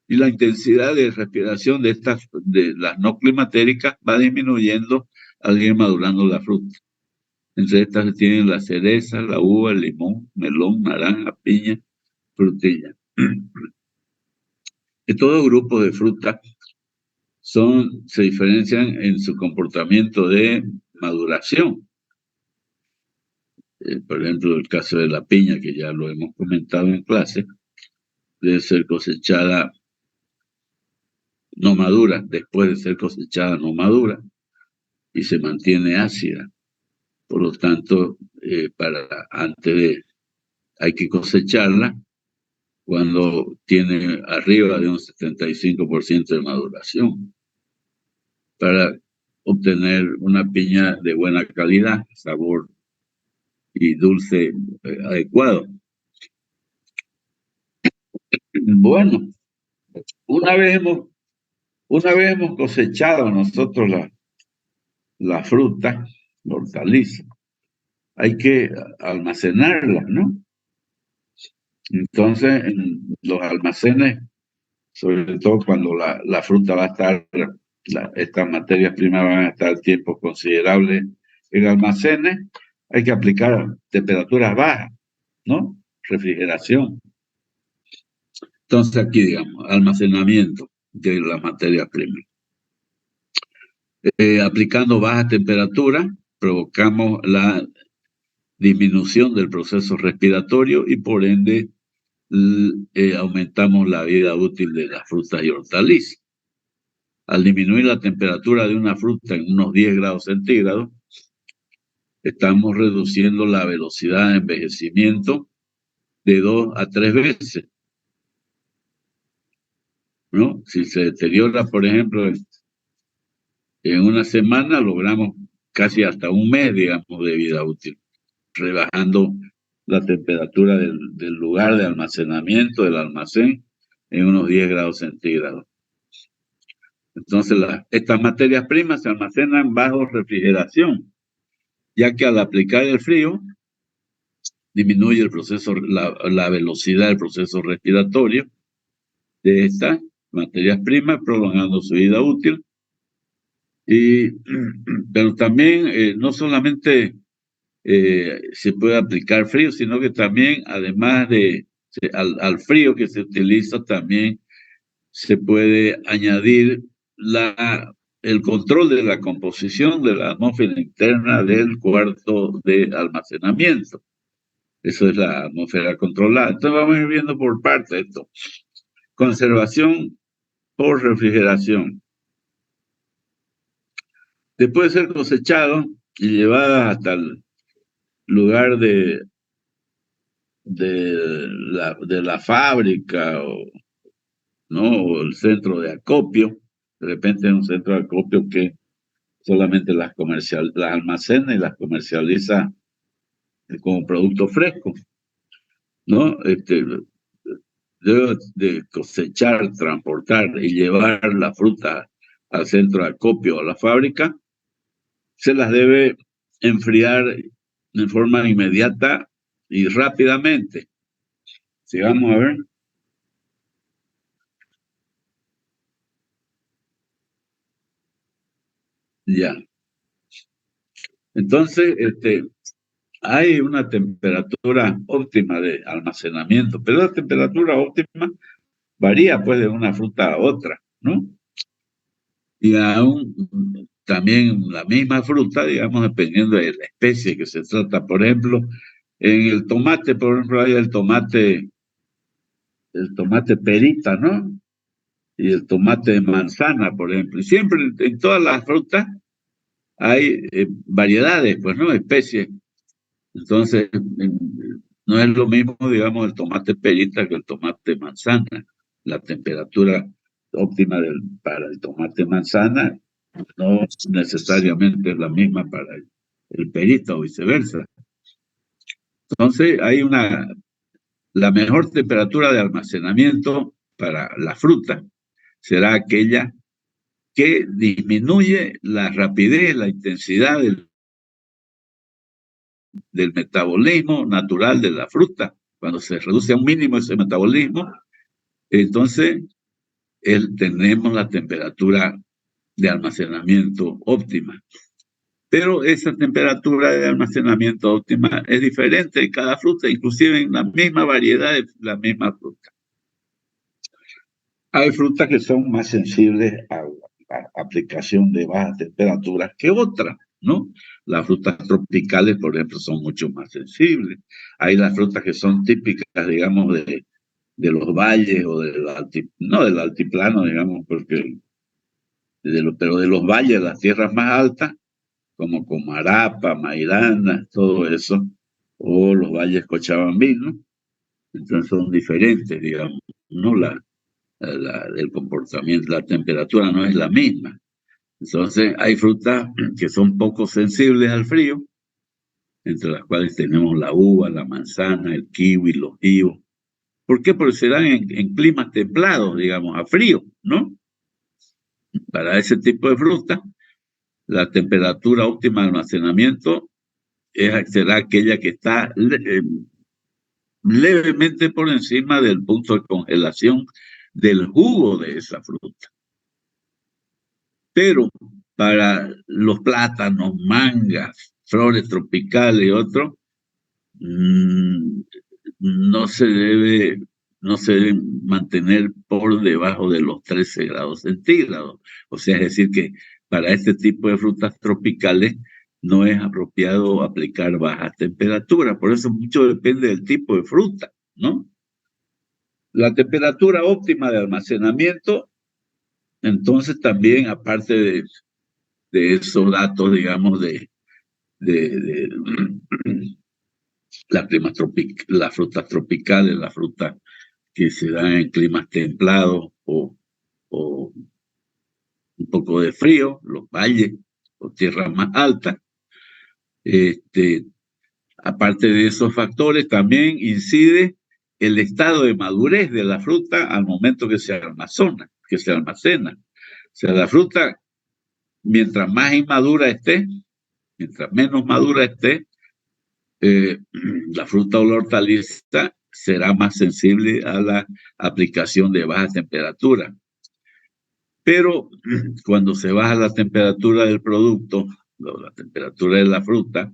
Y la intensidad de respiración de las no climatéricas va disminuyendo al ir madurando la fruta. Entre estas se tienen la cereza, la uva, el limón, melón, naranja, piña, frutilla. Estos grupos de frutas se diferencian en su comportamiento de maduración. Por ejemplo, el caso de la piña, que ya lo hemos comentado en clase, debe ser cosechada no madura, después de ser cosechada no madura, y se mantiene ácida. Por lo tanto, hay que cosecharla cuando tiene arriba de un 75% de maduración, para obtener una piña de buena calidad, sabor y dulce adecuado. Bueno, una vez hemos cosechado nosotros la fruta, la hortaliza, hay que almacenarla, ¿no? Entonces, en los almacenes, sobre todo cuando la fruta va a estar, estas materias primas van a estar tiempo considerable en almacenes, hay que aplicar temperaturas bajas, ¿no? Refrigeración. Entonces aquí, digamos, almacenamiento de las materias primas. Aplicando baja temperatura, provocamos la disminución del proceso respiratorio y por ende aumentamos la vida útil de las frutas y hortalizas. Al disminuir la temperatura de una fruta en unos 10 grados centígrados, estamos reduciendo la velocidad de envejecimiento de 2 a 3 veces, ¿no? Si se deteriora, por ejemplo, en una semana, logramos casi hasta un mes, digamos, de vida útil, rebajando la temperatura del lugar de almacenamiento, del almacén, en unos 10 grados centígrados. Entonces, estas materias primas se almacenan bajo refrigeración, ya que al aplicar el frío, disminuye el proceso, la velocidad del proceso respiratorio de estas materias primas, prolongando su vida útil. Pero también no solamente se puede aplicar frío, sino que también, además de al frío que se utiliza, también se puede añadir el control de la composición de la atmósfera interna del cuarto de almacenamiento. Eso es la atmósfera controlada. Entonces vamos a ir viendo por parte esto. Conservación por refrigeración. Después de ser cosechado y llevada hasta el lugar de la fábrica o el centro de acopio, de repente es un centro de acopio que solamente las almacena y las comercializa como producto fresco, ¿no? Debe de cosechar, transportar y llevar la fruta al centro de acopio o a la fábrica, se las debe enfriar de forma inmediata y rápidamente. Si vamos a ver. Ya. Entonces, hay una temperatura óptima de almacenamiento, pero la temperatura óptima varía pues de una fruta a otra, ¿no? Y aún también la misma fruta, digamos, dependiendo de la especie que se trata. Por ejemplo, en el tomate, por ejemplo, hay el tomate perita, ¿no? Y el tomate de manzana, por ejemplo. Y siempre en todas las frutas hay variedades, pues, ¿no? Especies. Entonces, no es lo mismo, digamos, el tomate perita que el tomate manzana. La temperatura óptima para el tomate manzana no necesariamente es la misma para el perita o viceversa. Entonces, la mejor temperatura de almacenamiento para la fruta será aquella que disminuye la rapidez, la intensidad del metabolismo natural de la fruta. Cuando se reduce a un mínimo ese metabolismo, entonces tenemos la temperatura de almacenamiento óptima. Pero esa temperatura de almacenamiento óptima es diferente en cada fruta, inclusive en la misma variedad de la misma fruta. Hay frutas que son más sensibles a la aplicación de bajas temperaturas que otras, ¿no? Las frutas tropicales, por ejemplo, son mucho más sensibles. Hay las frutas que son típicas, digamos, de los valles o no del altiplano, digamos, porque pero de los valles, las tierras más altas, como Comarapa, Mairana, todo eso, o los valles cochabambinos, entonces son diferentes, digamos, ¿no? El comportamiento, la temperatura no es la misma. Entonces hay frutas que son poco sensibles al frío, entre las cuales tenemos la uva, la manzana, el kiwi, los higos, ¿Por qué? Porque se dan en climas templados, digamos, a frío, ¿no? Para ese tipo de fruta, la temperatura óptima de almacenamiento será aquella que está levemente por encima del punto de congelación del jugo de esa fruta. Pero para los plátanos, mangas, flores tropicales y otros, no se debe mantener por debajo de los 13 grados centígrados. O sea, es decir que para este tipo de frutas tropicales no es apropiado aplicar bajas temperaturas. Por eso mucho depende del tipo de fruta, ¿no? La temperatura óptima de almacenamiento, entonces también, aparte de esos datos, digamos, de las frutas tropicales, las frutas que se dan en climas templados o un poco de frío, los valles o tierras más altas. Aparte de esos factores, también incide el estado de madurez de la fruta al momento que se almacena. O sea, la fruta, mientras más inmadura esté, mientras menos madura esté, la fruta o la hortaliza será más sensible a la aplicación de baja temperatura. Pero cuando se baja la temperatura del producto, la temperatura de la fruta,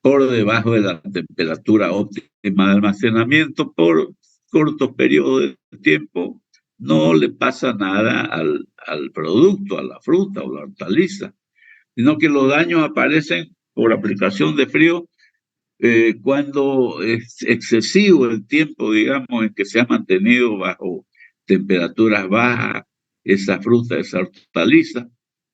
por debajo de la temperatura óptima de almacenamiento, por cortos periodos de tiempo, no le pasa nada al producto, a la fruta o la hortaliza, sino que los daños aparecen por aplicación de frío cuando es excesivo el tiempo, digamos, en que se ha mantenido bajo temperaturas bajas esa fruta, esa hortaliza,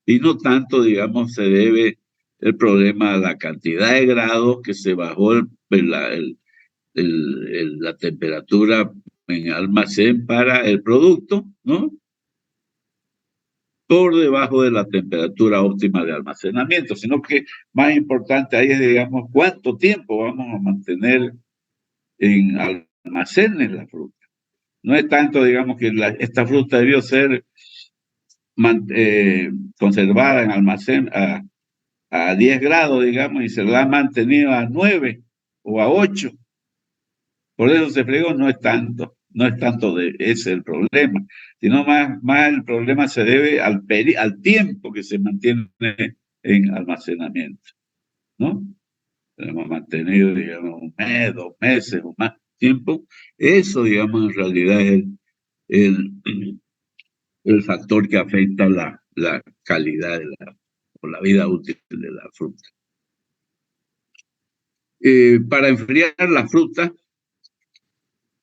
y no tanto, digamos, se debe el problema a la cantidad de grados que se bajó la temperatura en almacén para el producto, ¿no? Por debajo de la temperatura óptima de almacenamiento, sino que más importante ahí es, digamos, cuánto tiempo vamos a mantener en almacenes la fruta. No es tanto, digamos, que esta fruta debió ser conservada en almacén a 10 grados, digamos, y se la ha mantenido a 9 o a 8. Por eso se fregó, no es tanto de ese el problema, sino más el problema se debe al tiempo que se mantiene en almacenamiento, ¿no? Hemos mantenido, digamos, un mes, 2 meses o más tiempo. Eso, digamos, en realidad es el factor que afecta la calidad o la vida útil de la fruta. Para enfriar la fruta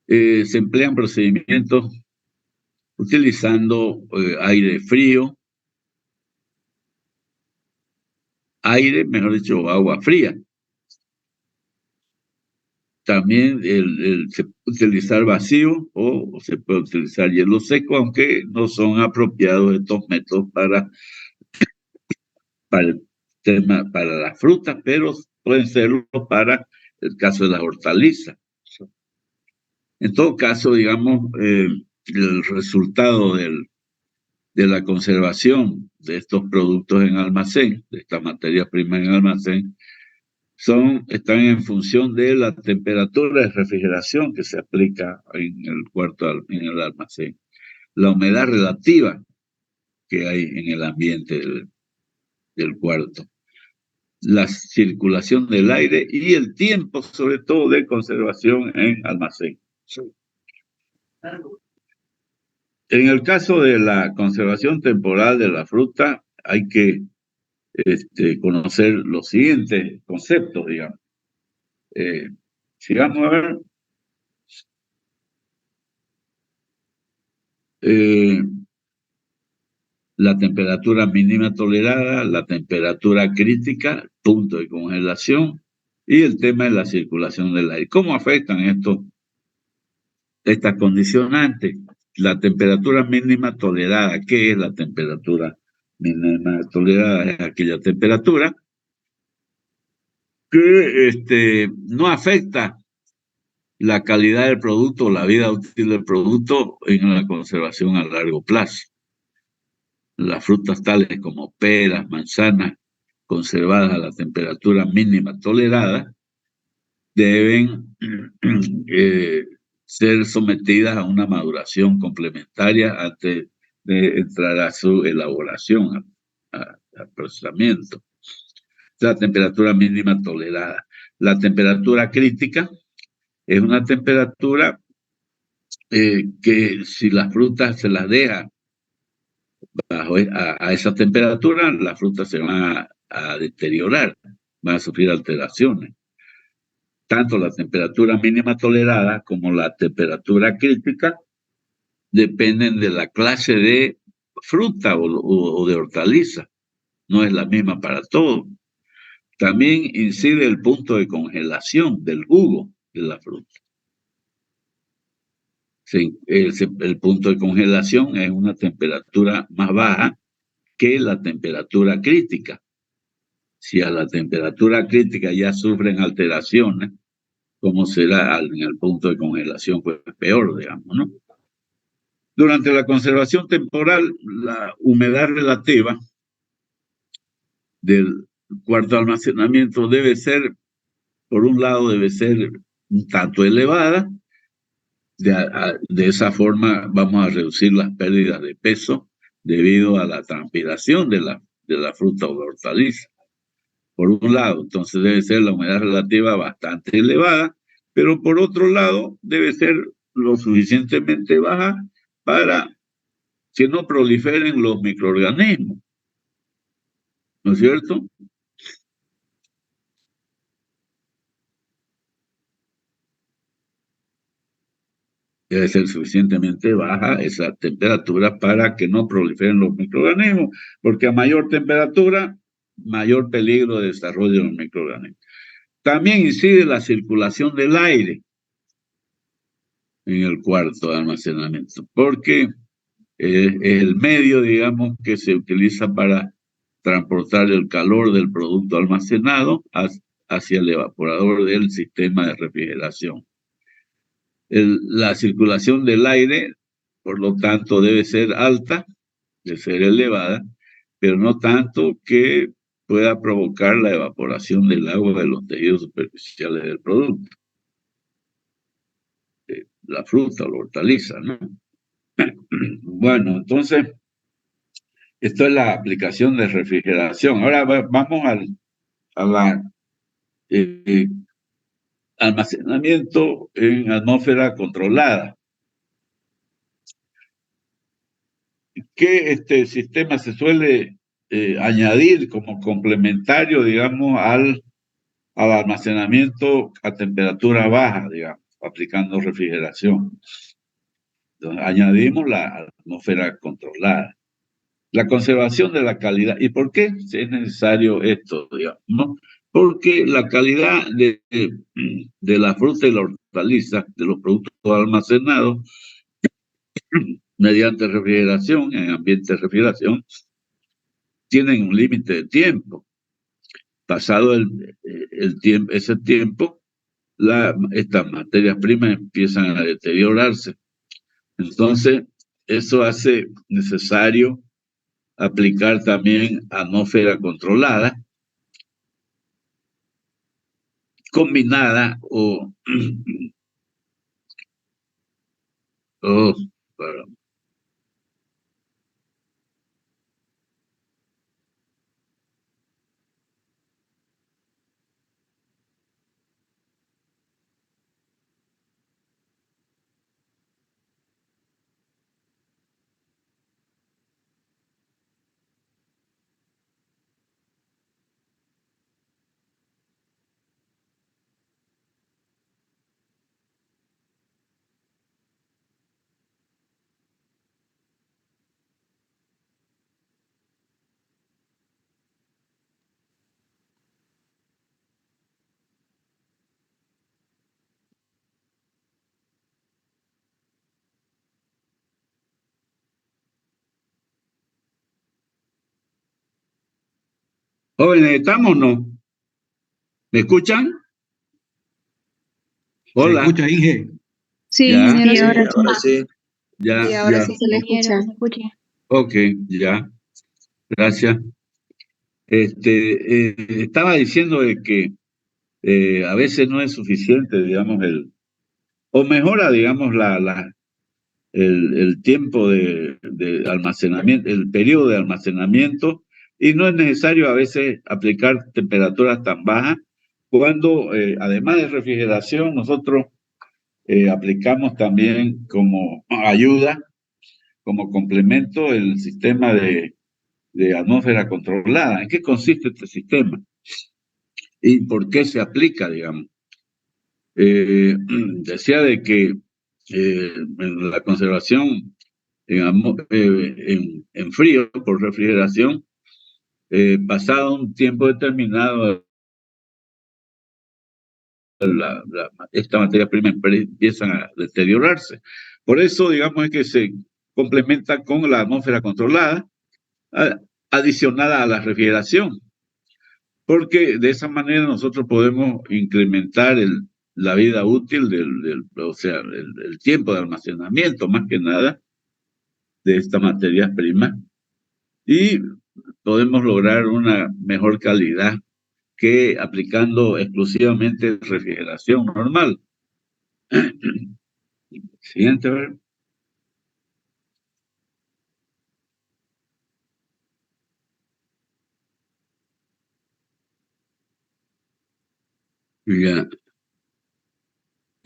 se emplean procedimientos utilizando aire frío, mejor dicho, agua fría. También se puede utilizar vacío o se puede utilizar hielo seco, aunque no son apropiados estos métodos para el tema, para las frutas, pero pueden serlo para el caso de las hortalizas. En todo caso, digamos, el resultado de la conservación de estos productos en almacén, de esta materia prima en almacén, están en función de la temperatura de refrigeración que se aplica en en el almacén, la humedad relativa que hay en el ambiente del cuarto, la circulación del aire y el tiempo, sobre todo, de conservación en almacén. En el caso de la conservación temporal de la fruta, hay que conocer los siguientes conceptos, digamos. Si vamos a ver, la temperatura mínima tolerada, la temperatura crítica, punto de congelación, y el tema de la circulación del aire. ¿Cómo afectan estas condicionantes? La temperatura mínima tolerada. ¿Qué es la temperatura mínima tolerada? Es aquella temperatura que no afecta la calidad del producto, la vida útil del producto en la conservación a largo plazo. Las frutas tales como peras, manzanas, conservadas a la temperatura mínima tolerada, deben ser sometidas a una maduración complementaria antes de entrar a su elaboración, a procesamiento. La temperatura mínima tolerada. La temperatura crítica es una temperatura que si las frutas se las deja a esa temperatura, las frutas se van a deteriorar, van a sufrir alteraciones. Tanto la temperatura mínima tolerada como la temperatura crítica dependen de la clase de fruta o de hortaliza. No es la misma para todo. También incide el punto de congelación del jugo de la fruta. Sí, el punto de congelación es una temperatura más baja que la temperatura crítica. Si a la temperatura crítica ya sufren alteraciones, ¿cómo será en el punto de congelación? Pues peor, digamos, ¿no? Durante la conservación temporal, la humedad relativa del cuarto de almacenamiento debe ser, por un lado, debe ser un tanto elevada. De esa forma vamos a reducir las pérdidas de peso debido a la transpiración de la fruta o la hortaliza. Por un lado, entonces debe ser la humedad relativa bastante elevada, pero por otro lado debe ser lo suficientemente baja para que no proliferen los microorganismos, ¿no es cierto? Debe ser suficientemente baja esa temperatura para que no proliferen los microorganismos, porque a mayor temperatura, mayor peligro de desarrollo de los microorganismos. También incide la circulación del aire en el cuarto de almacenamiento, porque es el medio, digamos, que se utiliza para transportar el calor del producto almacenado hacia el evaporador del sistema de refrigeración. La circulación del aire, por lo tanto, debe ser alta, debe ser elevada, pero no tanto que pueda provocar la evaporación del agua de los tejidos superficiales del producto, la fruta o la hortaliza, ¿no? Bueno, entonces, esto es la aplicación de refrigeración. Ahora vamos a la almacenamiento en atmósfera controlada. ¿Qué sistema se suele añadir como complementario, digamos, al almacenamiento a temperatura baja, digamos, aplicando refrigeración? Entonces, añadimos la atmósfera controlada. La conservación de la calidad. ¿Y por qué es necesario esto, digamos, no? Porque la calidad de la fruta y la hortaliza, de los productos almacenados, mediante refrigeración, en ambiente de refrigeración, tienen un límite de tiempo. Pasado ese tiempo, estas materias primas empiezan a deteriorarse. Entonces, eso hace necesario aplicar también atmósfera controlada, combinada o jóvenes, ¿estamos o no? ¿Me escuchan? ¿Se Hola. escucha, Inge? Sí, Ya. ingeniero, Sí, ahora sí. ahora sí. Ya, Sí, ahora ya. sí se le Ingeniero, escucha. ¿se escucha? Ok, ya. Gracias. Estaba diciendo de que a veces no es suficiente, digamos, o mejora, digamos, el tiempo de almacenamiento, el periodo de almacenamiento, y no es necesario a veces aplicar temperaturas tan bajas cuando, además de refrigeración, nosotros aplicamos también como ayuda, como complemento, el sistema de atmósfera controlada. ¿En qué consiste este sistema? ¿Y por qué se aplica, digamos? Decía de que en la conservación en frío por refrigeración, pasado un tiempo determinado, esta materia prima empieza a deteriorarse. Por eso, digamos, es que se complementa con la atmósfera controlada, adicionada a la refrigeración, porque de esa manera nosotros podemos incrementar la vida útil o sea, el tiempo de almacenamiento, más que nada, de estas materias primas, y podemos lograr una mejor calidad que aplicando exclusivamente refrigeración normal. Siguiente, a ver. Ya.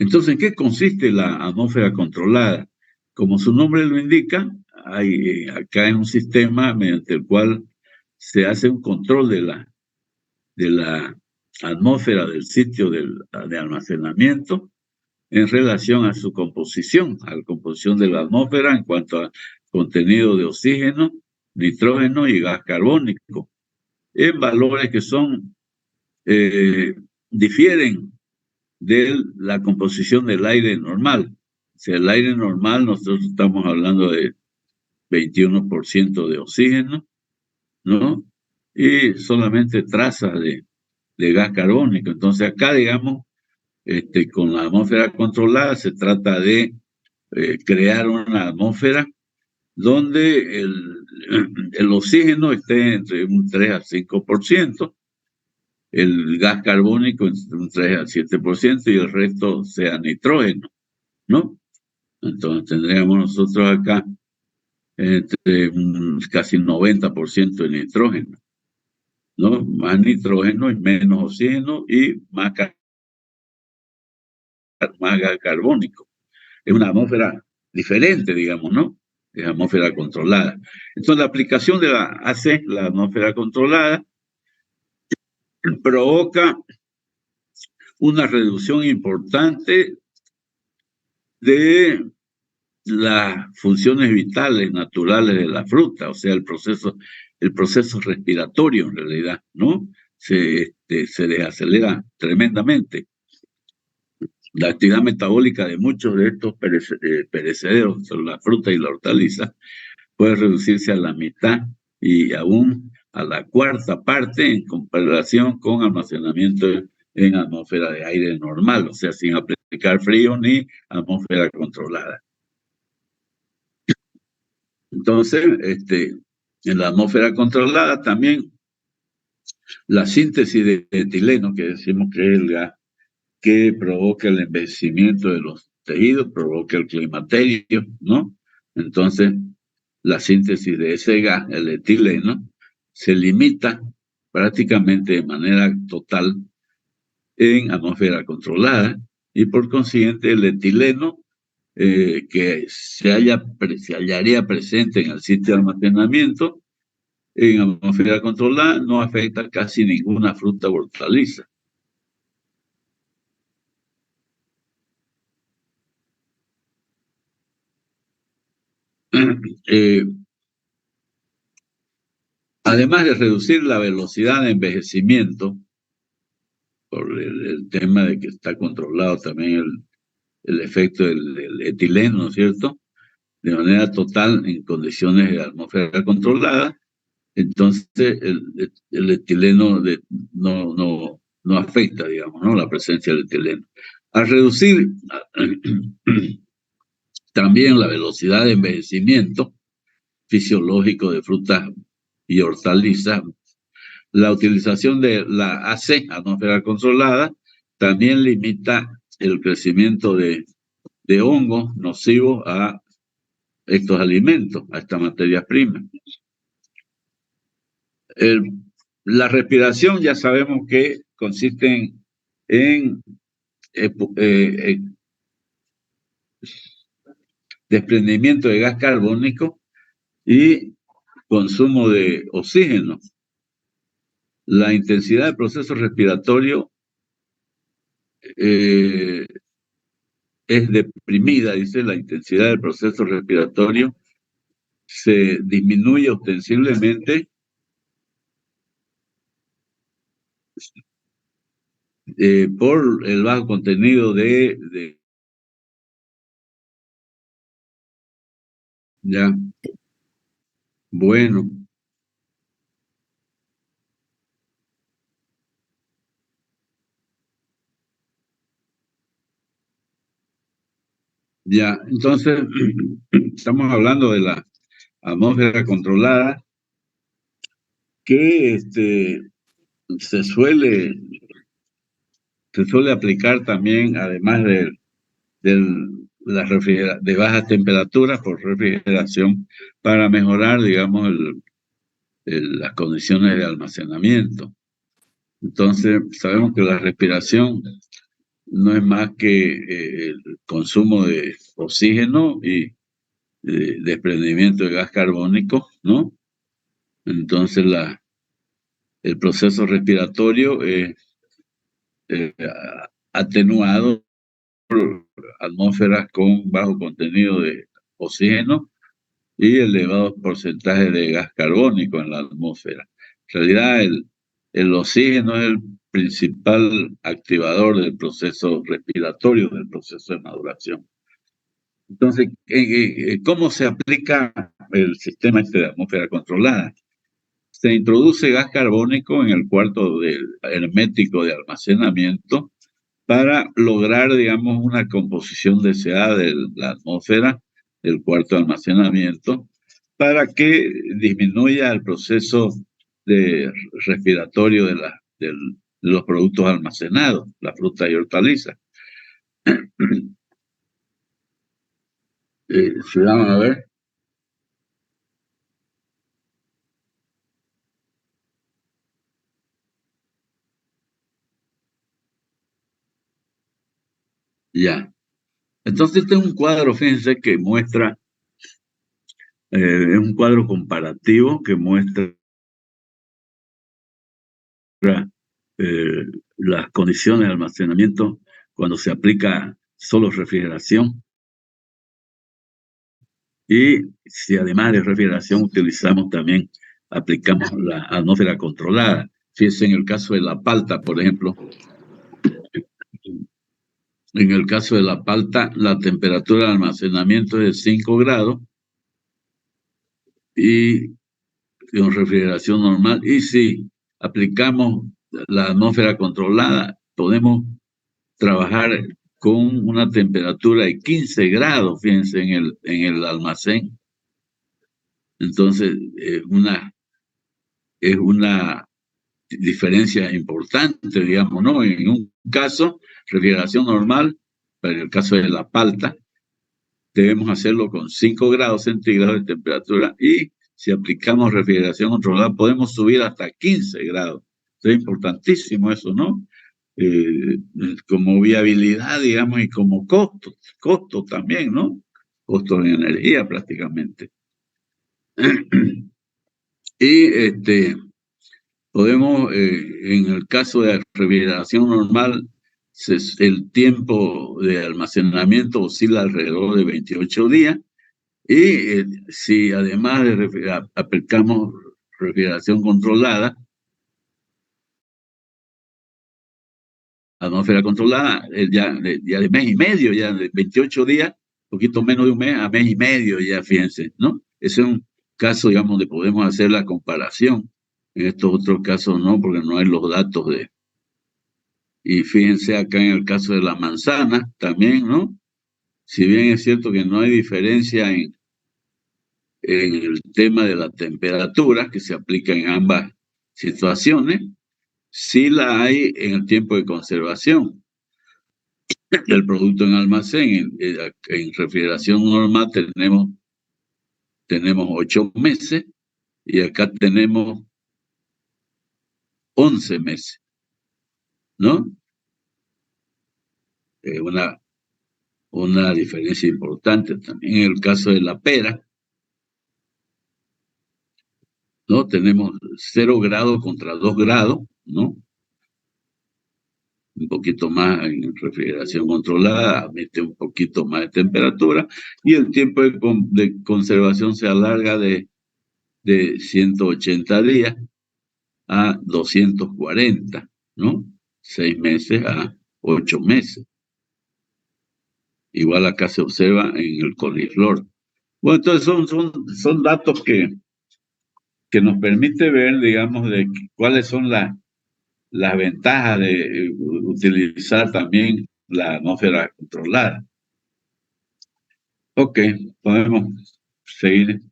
Entonces, ¿en qué consiste la atmósfera controlada? Como su nombre lo indica, hay acá en un sistema mediante el cual se hace un control de la atmósfera del sitio de almacenamiento en relación a su composición, a la composición de la atmósfera en cuanto al contenido de oxígeno, nitrógeno y gas carbónico, en valores que difieren de la composición del aire normal. O sea, el aire normal, nosotros estamos hablando de 21% de oxígeno, ¿no? Y solamente trazas de gas carbónico. Entonces acá, digamos, con la atmósfera controlada se trata de crear una atmósfera donde el oxígeno esté entre un 3 al 5%, el gas carbónico entre un 3 al 7% y el resto sea nitrógeno, ¿no? Entonces tendríamos nosotros acá entre casi un 90% de nitrógeno, ¿no? Más nitrógeno y menos oxígeno y más gas carbónico. Es una atmósfera diferente, digamos, ¿no? Es atmósfera controlada. Entonces, la aplicación de la atmósfera controlada, provoca una reducción importante de las funciones vitales naturales de la fruta, o sea, el proceso respiratorio en realidad, ¿no? Se desacelera tremendamente. La actividad metabólica de muchos de estos perecederos, la fruta y la hortaliza, puede reducirse a la mitad y aún a la cuarta parte en comparación con almacenamiento en atmósfera de aire normal, o sea, sin aplicar frío ni atmósfera controlada. Entonces, en la atmósfera controlada también la síntesis de etileno, que decimos que es el gas que provoca el envejecimiento de los tejidos, provoca el climaterio, ¿no? Entonces, la síntesis de ese gas, el etileno, se limita prácticamente de manera total en atmósfera controlada y por consiguiente el etileno que se hallaría presente en el sitio de almacenamiento en atmósfera controlada no afecta casi ninguna fruta o hortaliza. Además de reducir la velocidad de envejecimiento, por el tema de que está controlado también el efecto del etileno, ¿no es cierto? De manera total en condiciones de atmósfera controlada, entonces el etileno no afecta, digamos, ¿no? La presencia del etileno. Al reducir también la velocidad de envejecimiento fisiológico de frutas y hortalizas, la utilización de la AC, atmósfera controlada, también limita el crecimiento de hongos nocivos a estos alimentos, a estas materias primas. La respiración ya sabemos que consiste en desprendimiento de gas carbónico y consumo de oxígeno. La intensidad del proceso respiratorio es deprimida, dice, la intensidad del proceso respiratorio se disminuye ostensiblemente por el bajo contenido ya, bueno. Ya, entonces, estamos hablando de la atmósfera controlada, que se suele aplicar también, además de bajas temperaturas por refrigeración, para mejorar, digamos, las condiciones de almacenamiento. Entonces, sabemos que la respiración no es más que el consumo de oxígeno y desprendimiento de gas carbónico, ¿no? Entonces, el proceso respiratorio es atenuado por atmósferas con bajo contenido de oxígeno y elevados porcentajes de gas carbónico en la atmósfera. En realidad, el oxígeno es el principal activador del proceso respiratorio, del proceso de maduración. Entonces, ¿cómo se aplica el sistema de atmósfera controlada? Se introduce gas carbónico en el cuarto hermético de almacenamiento para lograr, digamos, una composición deseada de la atmósfera del cuarto de almacenamiento, para que disminuya el proceso respiratorio de los productos almacenados, la fruta y hortalizas. Si vamos a ver. Ya. Entonces, este es un cuadro, fíjense, que muestra, es un cuadro comparativo que muestra las condiciones de almacenamiento cuando se aplica solo refrigeración. Y si además de refrigeración aplicamos la atmósfera controlada. Fíjense en el caso de la palta, por ejemplo. En el caso de la palta, la temperatura de almacenamiento es de 5 grados y con refrigeración normal. Y si aplicamos la atmósfera controlada, podemos trabajar con una temperatura de 15 grados, fíjense, en el almacén. Entonces, es una diferencia importante, digamos, ¿no? En un caso, refrigeración normal, pero en el caso de la palta, debemos hacerlo con 5 grados centígrados de temperatura, y si aplicamos refrigeración controlada, podemos subir hasta 15 grados. Es importantísimo eso, ¿no? Como viabilidad, digamos, y como costo también, ¿no? Costo de energía prácticamente. Y podemos, en el caso de refrigeración normal, el tiempo de almacenamiento oscila alrededor de 28 días. Y si además aplicamos refrigeración controlada, atmósfera controlada, ya de mes y medio, ya de 28 días, poquito menos de un mes a mes y medio, ya fíjense, ¿no? Ese es un caso, digamos, donde podemos hacer la comparación. En estos otros casos no, porque no hay los datos Y fíjense acá en el caso de la manzana también, ¿no? Si bien es cierto que no hay diferencia en el tema de la temperatura que se aplica en ambas situaciones, sí la hay en el tiempo de conservación del producto en almacén. En refrigeración normal tenemos 8 meses y acá tenemos 11 meses, ¿no? Una diferencia importante también en el caso de la pera, ¿no? Tenemos 0 grados contra 2 grados, ¿no? Un poquito más en refrigeración controlada, admite un poquito más de temperatura y el tiempo de conservación se alarga de 180 días a 240, ¿no? 6 meses a 8 meses. Igual acá se observa en el coliflor. Bueno, entonces son datos que nos permite ver, digamos, de cuáles son las ventajas de utilizar también la atmósfera controlada. Ok, podemos seguir.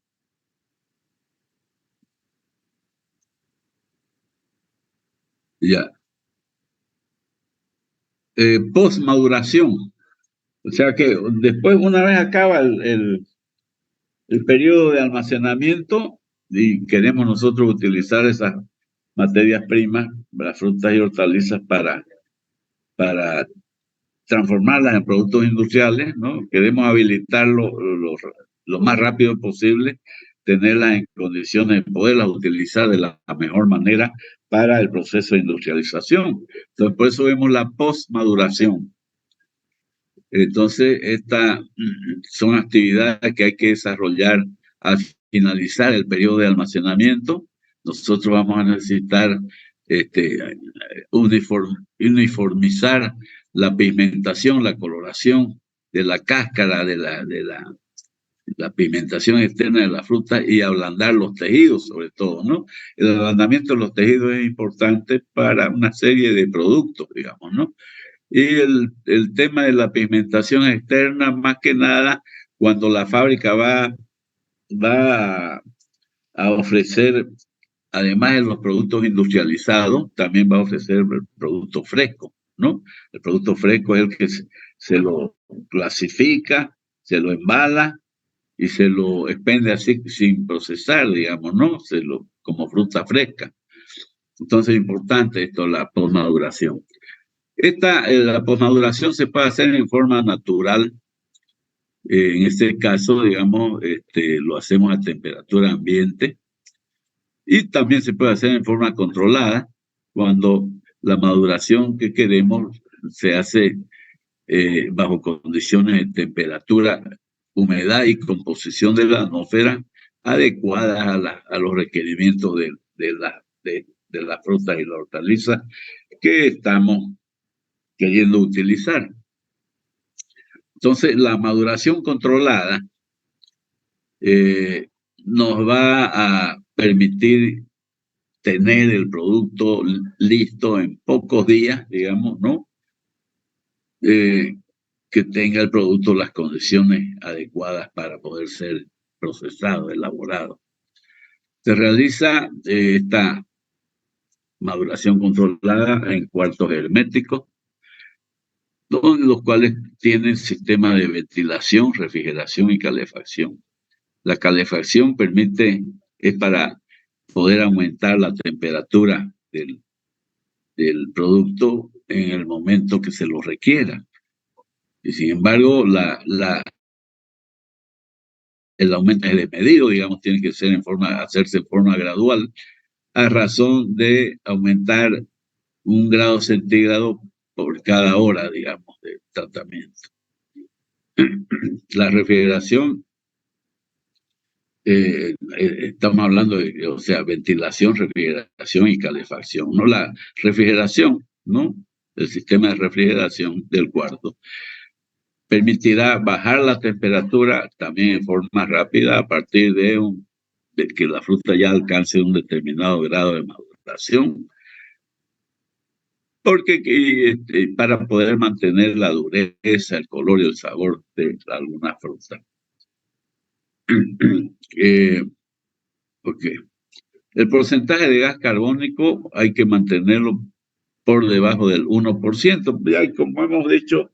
Ya. Post-maduración. O sea que después, una vez acaba el periodo de almacenamiento y queremos nosotros utilizar esas materias primas, las frutas y hortalizas para transformarlas en productos industriales, ¿no? Queremos habilitarlo lo más rápido posible, tenerlas en condiciones de poderlas utilizar de la mejor manera para el proceso de industrialización. Entonces, por eso vemos la postmaduración. Entonces, estas son actividades que hay que desarrollar al finalizar el periodo de almacenamiento. Nosotros vamos a necesitar uniformizar la pigmentación, la coloración de la cáscara, de la pigmentación externa de la fruta y ablandar los tejidos, sobre todo, ¿no? El ablandamiento de los tejidos es importante para una serie de productos, digamos, ¿no? Y el tema de la pigmentación externa, más que nada, cuando la fábrica va a ofrecer, además de los productos industrializados, también va a ofrecer el producto fresco, ¿no? El producto fresco es el que se lo clasifica, se lo embala y se lo expende así sin procesar, digamos, ¿no? Como fruta fresca. Entonces es importante esto, la postmaduración. La posmaduración se puede hacer en forma natural. En este caso, digamos, lo hacemos a temperatura ambiente y también se puede hacer en forma controlada cuando la maduración que queremos se hace bajo condiciones de temperatura, humedad y composición de la atmósfera adecuadas a los requerimientos de la fruta y la hortaliza que estamos queriendo utilizar. Entonces, la maduración controlada nos va a permitir tener el producto listo en pocos días, digamos, ¿no? Que tenga el producto las condiciones adecuadas para poder ser procesado, elaborado. Se realiza esta maduración controlada en cuartos herméticos, los cuales tienen sistemas de ventilación, refrigeración y calefacción. La calefacción es para poder aumentar la temperatura del producto en el momento que se lo requiera. Y sin embargo, el aumento es desmedido, digamos, tiene que hacerse en forma gradual, a razón de aumentar 1 grado centígrado por cada hora, digamos, de tratamiento. La refrigeración, estamos hablando de, o sea, ventilación, refrigeración y calefacción, ¿no? La refrigeración, ¿no? El sistema de refrigeración del cuarto permitirá bajar la temperatura también en forma rápida a partir de que la fruta ya alcance un determinado grado de maduración. porque para poder mantener la dureza, el color y el sabor de alguna fruta. Ok. El porcentaje de gas carbónico hay que mantenerlo por debajo del 1%. Ya, como hemos dicho,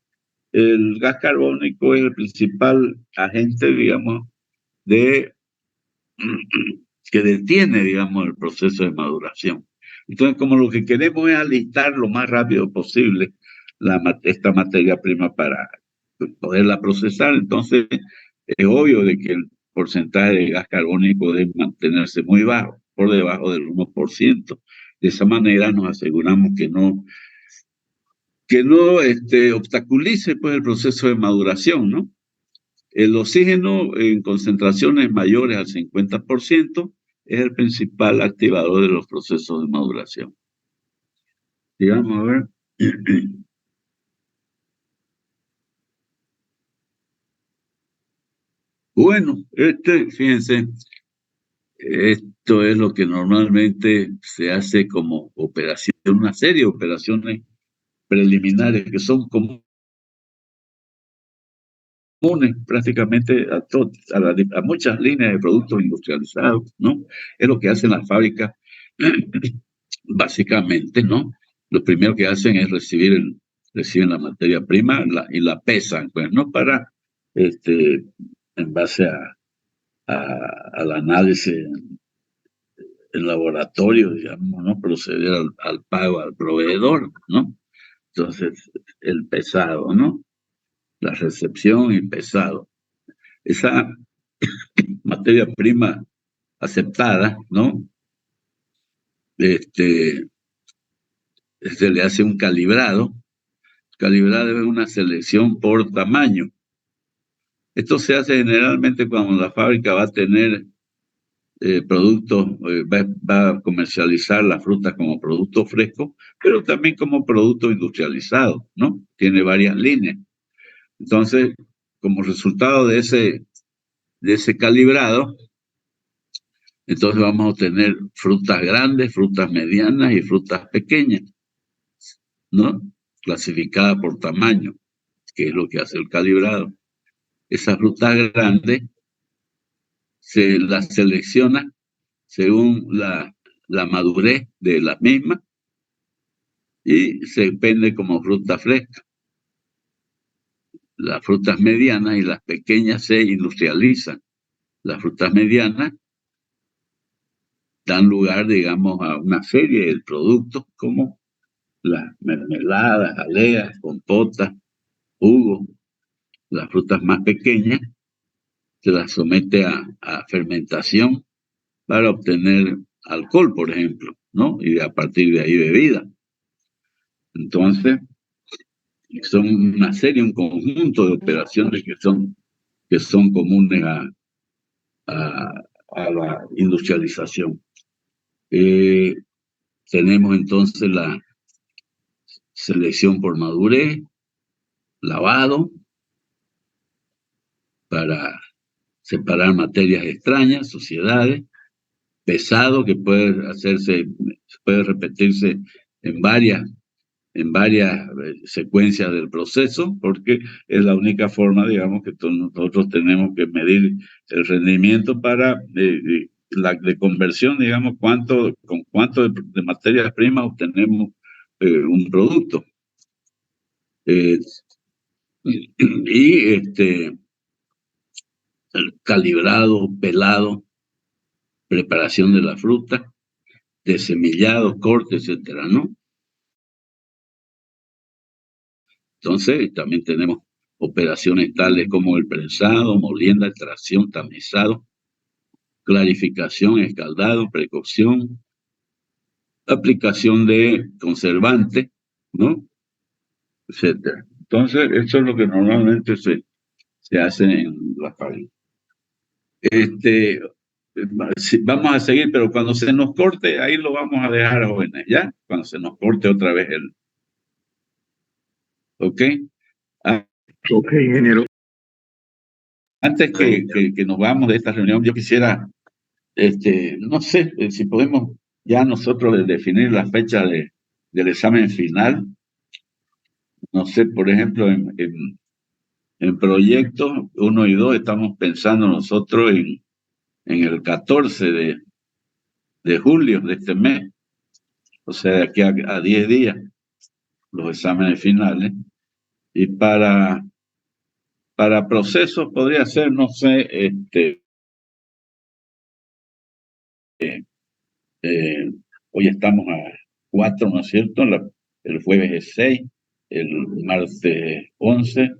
el gas carbónico es el principal agente, digamos, de que detiene, digamos, el proceso de maduración. Entonces, como lo que queremos es alistar lo más rápido posible esta materia prima para poderla procesar, entonces es obvio de que el porcentaje de gas carbónico debe mantenerse muy bajo, por debajo del 1%. De esa manera nos aseguramos que no obstaculice pues, el proceso de maduración, ¿no? El oxígeno en concentraciones mayores al 50% es el principal activador de los procesos de maduración. Y vamos a ver. Bueno, fíjense, esto es lo que normalmente se hace como operación, una serie de operaciones preliminares que son comunes prácticamente a muchas líneas de productos industrializados, ¿no? Es lo que hacen las fábricas, básicamente, ¿no? Lo primero que hacen es reciben la materia prima y la pesan, pues, ¿no? Para, en base al análisis en laboratorio, digamos, ¿no? Proceder al pago al proveedor, ¿no? Entonces, el pesado, ¿no? La recepción y pesado. Esa materia prima aceptada, ¿no? Se le hace un calibrado. Calibrado es una selección por tamaño. Esto se hace generalmente cuando la fábrica va a tener productos, va a comercializar la fruta como producto fresco, pero también como producto industrializado, ¿no? Tiene varias líneas. Entonces, como resultado de ese calibrado, entonces vamos a obtener frutas grandes, frutas medianas y frutas pequeñas, ¿no? Clasificadas por tamaño, que es lo que hace el calibrado. Esas frutas grandes se las selecciona según la madurez de la misma y se vende como fruta fresca. Las frutas medianas y las pequeñas se industrializan. Las frutas medianas dan lugar, digamos, a una serie de productos como las mermeladas, jaleas, compotas, jugos. Las frutas más pequeñas se las somete a fermentación para obtener alcohol, por ejemplo, ¿no? Y a partir de ahí bebida. Entonces, son una serie, un conjunto de operaciones que son comunes a la industrialización. Tenemos entonces la selección por madurez, lavado, para separar materias extrañas, suciedades, pesado, que puede repetirse en varias secuencias del proceso, porque es la única forma, digamos, que nosotros tenemos que medir el rendimiento para la de conversión, digamos, con cuánto de materias primas obtenemos un producto. Y el calibrado, pelado, preparación de la fruta, desemillado, corte, etcétera, ¿no? Entonces, también tenemos operaciones tales como el prensado, molienda, extracción, tamizado, clarificación, escaldado, precocción, aplicación de conservante, ¿no? Etcétera. Entonces, eso es lo que normalmente se hace en la fábrica. Vamos a seguir, pero cuando se nos corte, ahí lo vamos a dejar, jóvenes, ¿ya? Cuando se nos corte otra vez ¿ok? Ok, ingeniero. Antes que nos vamos de esta reunión, yo quisiera, no sé si podemos ya nosotros definir la fecha del examen final. No sé, por ejemplo, en proyectos 1 y 2 estamos pensando nosotros en el 14 de julio de este mes, o sea, de aquí a 10 días, los exámenes finales. Y para procesos podría ser, no sé, hoy estamos a 4, ¿no es cierto? El jueves es 6, el martes 11,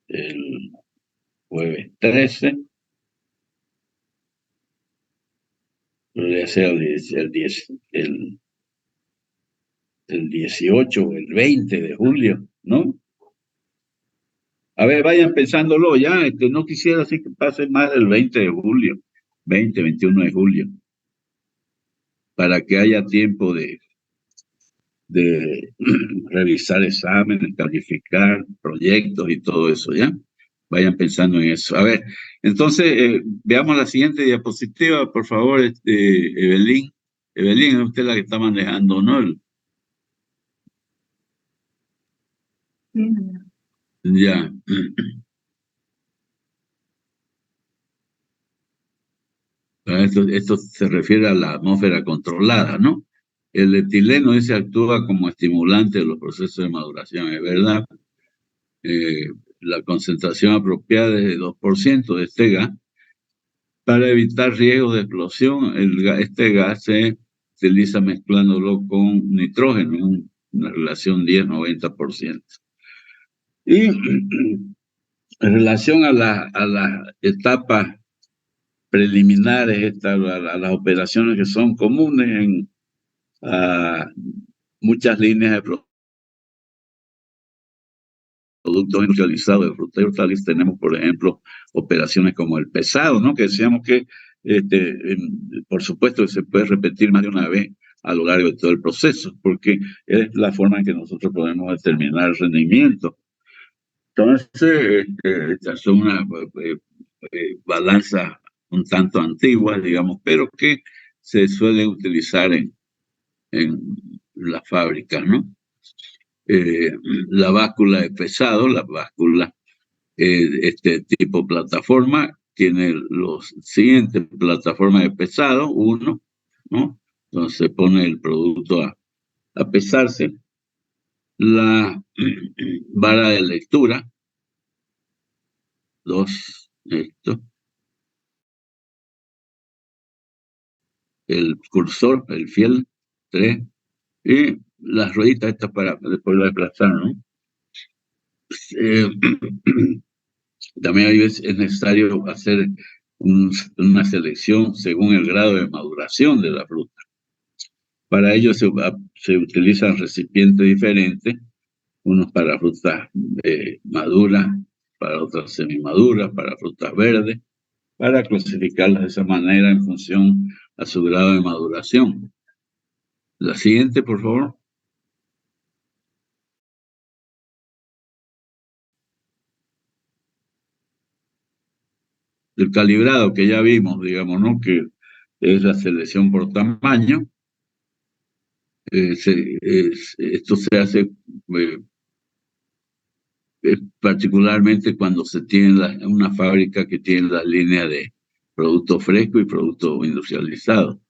el jueves 13, podría ser el 18 o el 20 de julio, ¿no? A ver, vayan pensándolo ya, no quisiera así que pase más del 20 de julio, 21 de julio, para que haya tiempo de revisar exámenes, calificar proyectos y todo eso, ¿ya? Vayan pensando en eso. A ver, entonces, veamos la siguiente diapositiva, por favor, Evelyn. Evelyn, es usted la que está manejando, ¿no? Ya. Esto se refiere a la atmósfera controlada, ¿no? El etileno ese actúa como estimulante de los procesos de maduración, es verdad. La concentración apropiada es de 2% de este gas. Para evitar riesgos de explosión, este gas se utiliza mezclándolo con nitrógeno, una relación 10-90%. Y en relación a las etapas preliminares, a las operaciones que son comunes a muchas líneas de productos industrializados de frutas y hortalizas, tenemos, por ejemplo, operaciones como el pesado, ¿no? Que decíamos que, por supuesto, se puede repetir más de una vez a lo largo de todo el proceso, porque es la forma en que nosotros podemos determinar el rendimiento. Entonces, estas son una balanza un tanto antigua, digamos, pero que se suele utilizar en las fábricas, ¿no? La báscula de pesado, la báscula este tipo plataforma, tiene los siguientes plataformas de pesado, 1, ¿no? Entonces se pone el producto a pesarse. La vara de lectura, 2, esto. El cursor, el fiel, 3. Y las rueditas estas para después de desplazar, ¿no? También es necesario hacer una selección según el grado de maduración de la fruta. Para ello se utilizan recipientes diferentes, unos para frutas maduras, para otras semimaduras, para frutas verdes, para clasificarlas de esa manera en función a su grado de maduración. La siguiente, por favor. El calibrado que ya vimos, digamos, ¿no? Que es la selección por tamaño. Esto se hace particularmente cuando se tiene una fábrica que tiene la línea de producto fresco y producto industrializado.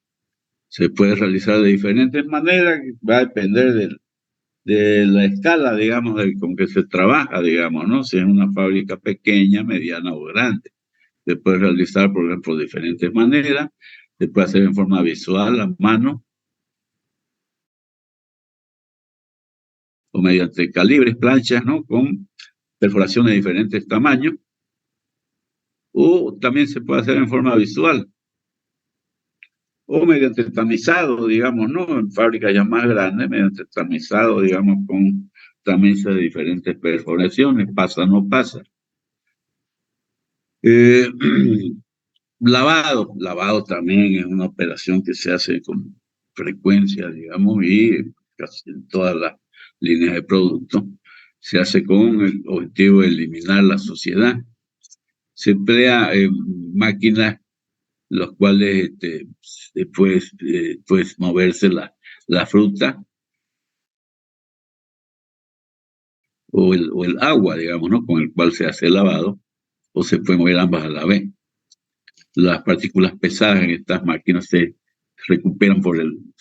Se puede realizar de diferentes maneras, va a depender de la escala, digamos, con que se trabaja, digamos, ¿no? Si es una fábrica pequeña, mediana o grande. Se puede realizar, por ejemplo, de diferentes maneras. Se puede hacer en forma visual, a mano, o mediante calibres, planchas, ¿no? Con perforaciones de diferentes tamaños. O también se puede hacer en forma visual, o mediante tamizado, digamos, ¿no? En fábricas ya más grandes, mediante tamizado, digamos, con tamiza de diferentes perforaciones, pasa, no pasa. Lavado también es una operación que se hace con frecuencia, digamos, y casi en todas las líneas de producto. Se hace con el objetivo de eliminar la suciedad. Se emplea máquinas los cuales después pues moverse la fruta o el agua, digamos, ¿no? Con el cual se hace el lavado, o se puede mover ambas a la vez. Las partículas pesadas en estas máquinas se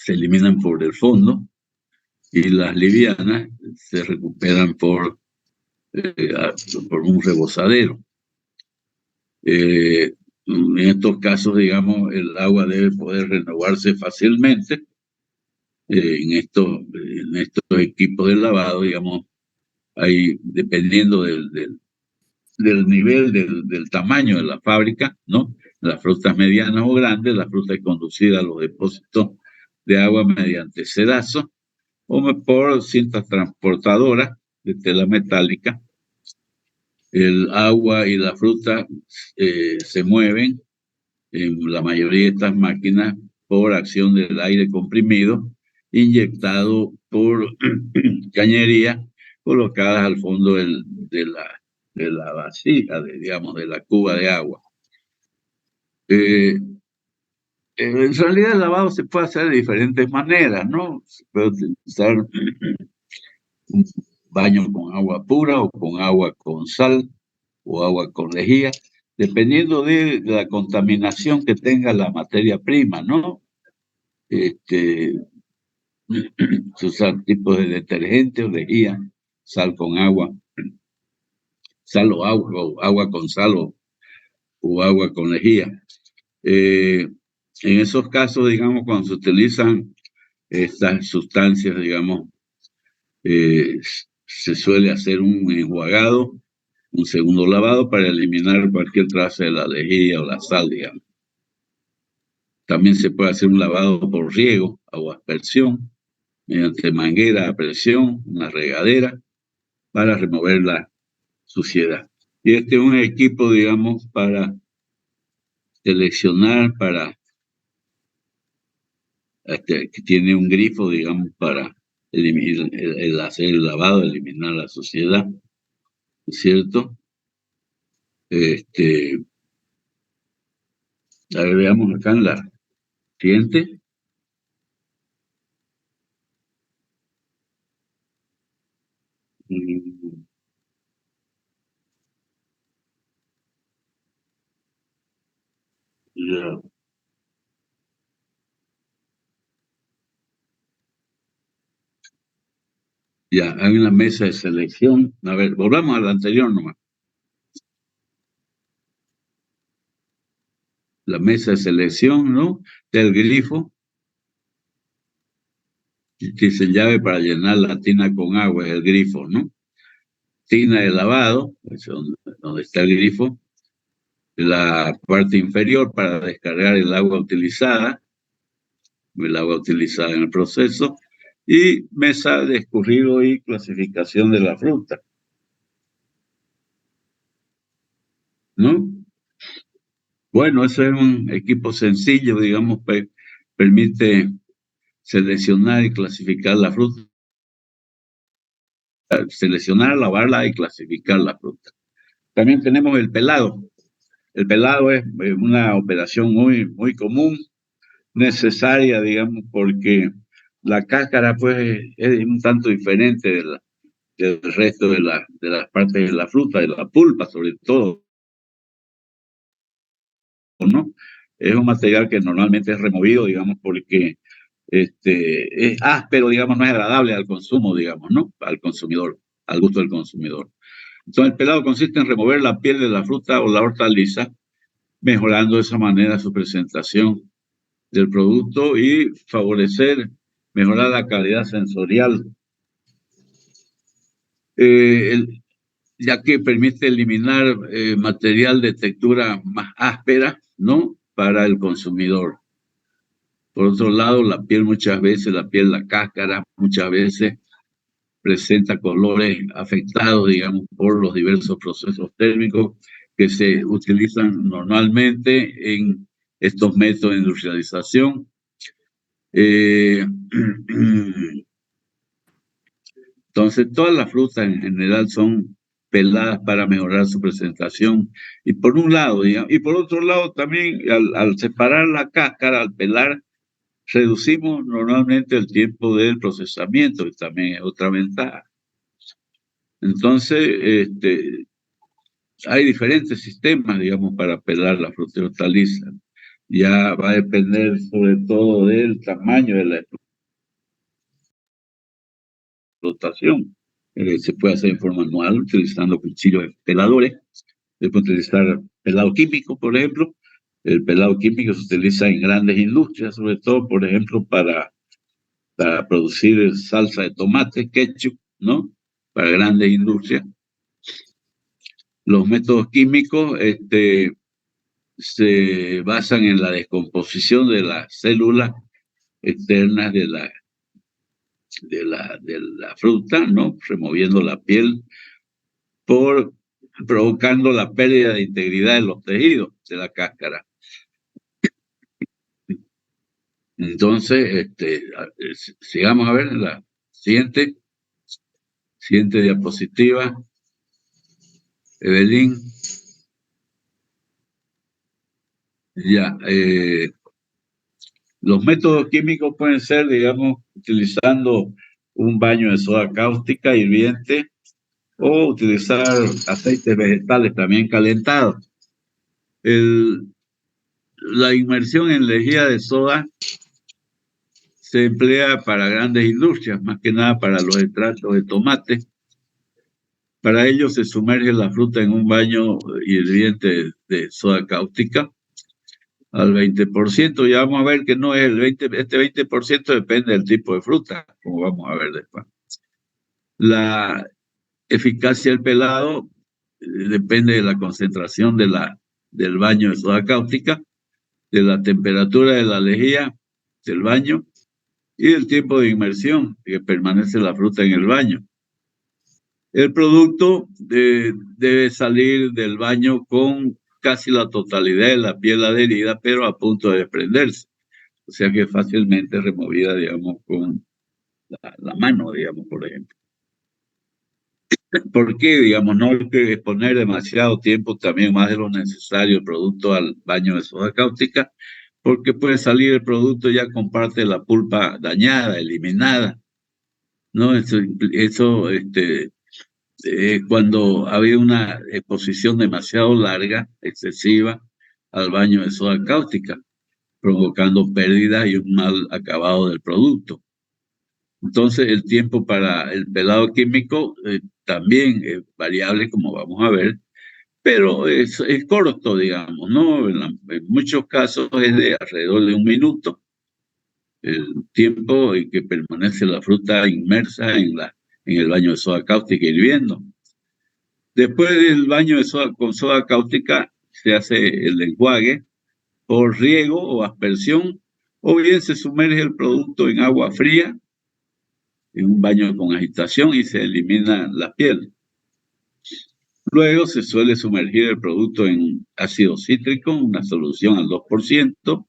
eliminan por el fondo, y las livianas se recuperan por un rebosadero. En estos casos, digamos, el agua debe poder renovarse fácilmente. En estos equipos de lavado, digamos, dependiendo del nivel, del tamaño de la fábrica, ¿no? Las frutas medianas o grandes, la fruta es conducida a los depósitos de agua mediante sedazo o por cintas transportadoras de tela metálica. El agua y la fruta se mueven en la mayoría de estas máquinas por acción del aire comprimido inyectado por cañerías colocadas al fondo de la vasija, digamos, de la cuba de agua. En realidad el lavado se puede hacer de diferentes maneras, ¿no? Se puede utilizar un baño con agua pura o con agua con sal o agua con lejía, dependiendo de la contaminación que tenga la materia prima, ¿no? Se usan tipos de detergente o lejía, sal con agua, sal o agua con sal o agua con lejía. En esos casos, digamos, cuando se utilizan estas sustancias, digamos, se suele hacer un enjuagado, un segundo lavado para eliminar cualquier traza de la lejía o la sal, digamos. También se puede hacer un lavado por riego o aspersión mediante manguera a presión, una regadera, para remover la suciedad. Y este es un equipo, digamos, para seleccionar, que tiene un grifo, digamos, para eliminar, hacer el lavado, eliminar la suciedad, ¿cierto? A ver, veamos acá en la siguiente. Ya. Ya, hay una mesa de selección. A ver, volvamos a la anterior nomás. La mesa de selección, ¿no? Del grifo. Dice llave para llenar la tina con agua, es el grifo, ¿no? Tina de lavado, es donde está el grifo. La parte inferior para descargar el agua utilizada en el proceso. Y mesa de escurrido y clasificación de la fruta, ¿no? Bueno, ese es un equipo sencillo, digamos, permite seleccionar y clasificar la fruta, seleccionar, lavarla y clasificar la fruta. También tenemos el pelado. El pelado es una operación muy, muy común, necesaria, digamos, porque la cáscara, pues, es un tanto diferente del resto de las partes de la fruta, de la pulpa, sobre todo, ¿no? Es un material que normalmente es removido, digamos, porque es áspero, digamos, no es agradable al consumo, digamos, ¿no? Al consumidor, al gusto del consumidor. Entonces, el pelado consiste en remover la piel de la fruta o la hortaliza, mejorando de esa manera su presentación del producto y mejorar la calidad sensorial, ya que permite eliminar material de textura más áspera, ¿no? Para el consumidor. Por otro lado, la cáscara, muchas veces presenta colores afectados, digamos, por los diversos procesos térmicos que se utilizan normalmente en estos métodos de industrialización. Entonces, todas las frutas en general son peladas para mejorar su presentación. Y por un lado, digamos, y por otro lado también al separar la cáscara, al pelar, reducimos normalmente el tiempo del procesamiento, que también es otra ventaja. Entonces, hay diferentes sistemas, digamos, para pelar la fruta y hortaliza. Ya va a depender sobre todo del tamaño de la explotación. Se puede hacer en forma manual utilizando cuchillos peladores. Se puede utilizar pelado químico, por ejemplo. El pelado químico se utiliza en grandes industrias, sobre todo, por ejemplo, para producir salsa de tomate, ketchup, ¿no? Para grandes industrias. Los métodos químicos se basan en la descomposición de las células externas de la fruta, ¿no? Removiendo la piel, provocando la pérdida de integridad de los tejidos de la cáscara. Entonces, sigamos a ver la siguiente diapositiva, Evelyn. Ya, los métodos químicos pueden ser, digamos, utilizando un baño de soda cáustica hirviente o utilizar aceites vegetales también calentados. La inmersión en lejía de soda se emplea para grandes industrias, más que nada para los extractos de tomate. Para ello se sumerge la fruta en un baño hirviente de soda cáustica al 20%. Ya vamos a ver que no es el 20%, este 20% depende del tipo de fruta, como vamos a ver después. La eficacia del pelado depende de la concentración del baño de soda cáustica, de la temperatura de la lejía del baño y del tiempo de inmersión que permanece la fruta en el baño. El producto debe salir del baño con casi la totalidad de la piel adherida, pero a punto de desprenderse. O sea que es fácilmente removida, digamos, con la mano, digamos, por ejemplo. ¿Por qué? Digamos, no hay que exponer demasiado tiempo, también más de lo necesario, el producto al baño de soda cáustica, porque puede salir el producto ya con parte de la pulpa dañada, eliminada, ¿no? Cuando había una exposición demasiado larga, excesiva, al baño de soda cáustica, provocando pérdida y un mal acabado del producto. Entonces, el tiempo para el pelado químico también es variable, como vamos a ver, pero es corto, digamos, ¿no? En muchos casos es de alrededor de 1 minuto el tiempo en que permanece la fruta inmersa en el baño de soda cáustica hirviendo. Después del baño con soda cáustica se hace el enjuague por riego o aspersión, o bien se sumerge el producto en agua fría, en un baño con agitación y se elimina la piel. Luego se suele sumergir el producto en ácido cítrico, una solución al 2%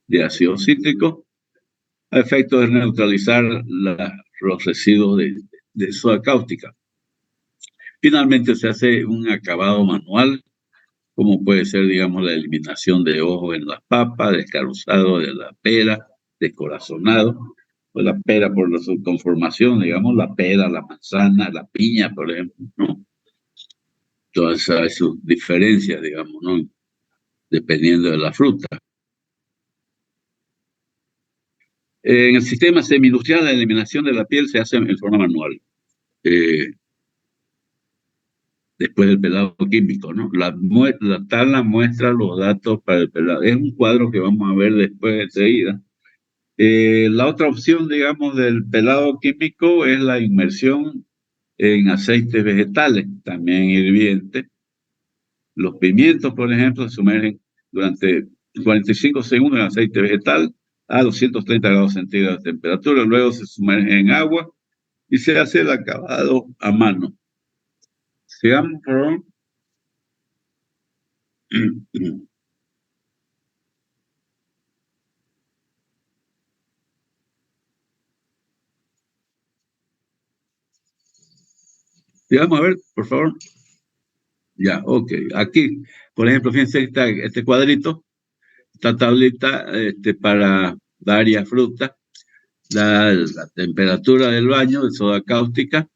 de ácido cítrico, a efecto de neutralizar los residuos de soda cáustica. Finalmente se hace un acabado manual, como puede ser, digamos, la eliminación de ojos en las papas, descaruzado de la pera, descorazonado, o la pera por su conformación, digamos, la pera, la manzana, la piña, por ejemplo, ¿no? Todas esas sus diferencias, digamos, ¿no? Dependiendo de la fruta. En el sistema semi-industrial, la eliminación de la piel se hace en forma manual. Después del pelado químico, ¿no? La tabla muestra los datos para el pelado. Es un cuadro que vamos a ver después enseguida. La otra opción, digamos, del pelado químico es la inmersión en aceites vegetales, también hirvientes. Los pimientos, por ejemplo, se sumergen durante 45 segundos en aceite vegetal a 230 grados centígrados de temperatura. Luego se sumerge en agua y se hace el acabado a mano. Sigamos, por favor. Sigamos a ver, por favor. Ya, ok. Aquí, por ejemplo, fíjense que está este cuadrito, esta tablita para varias frutas, la temperatura del baño de soda cáustica,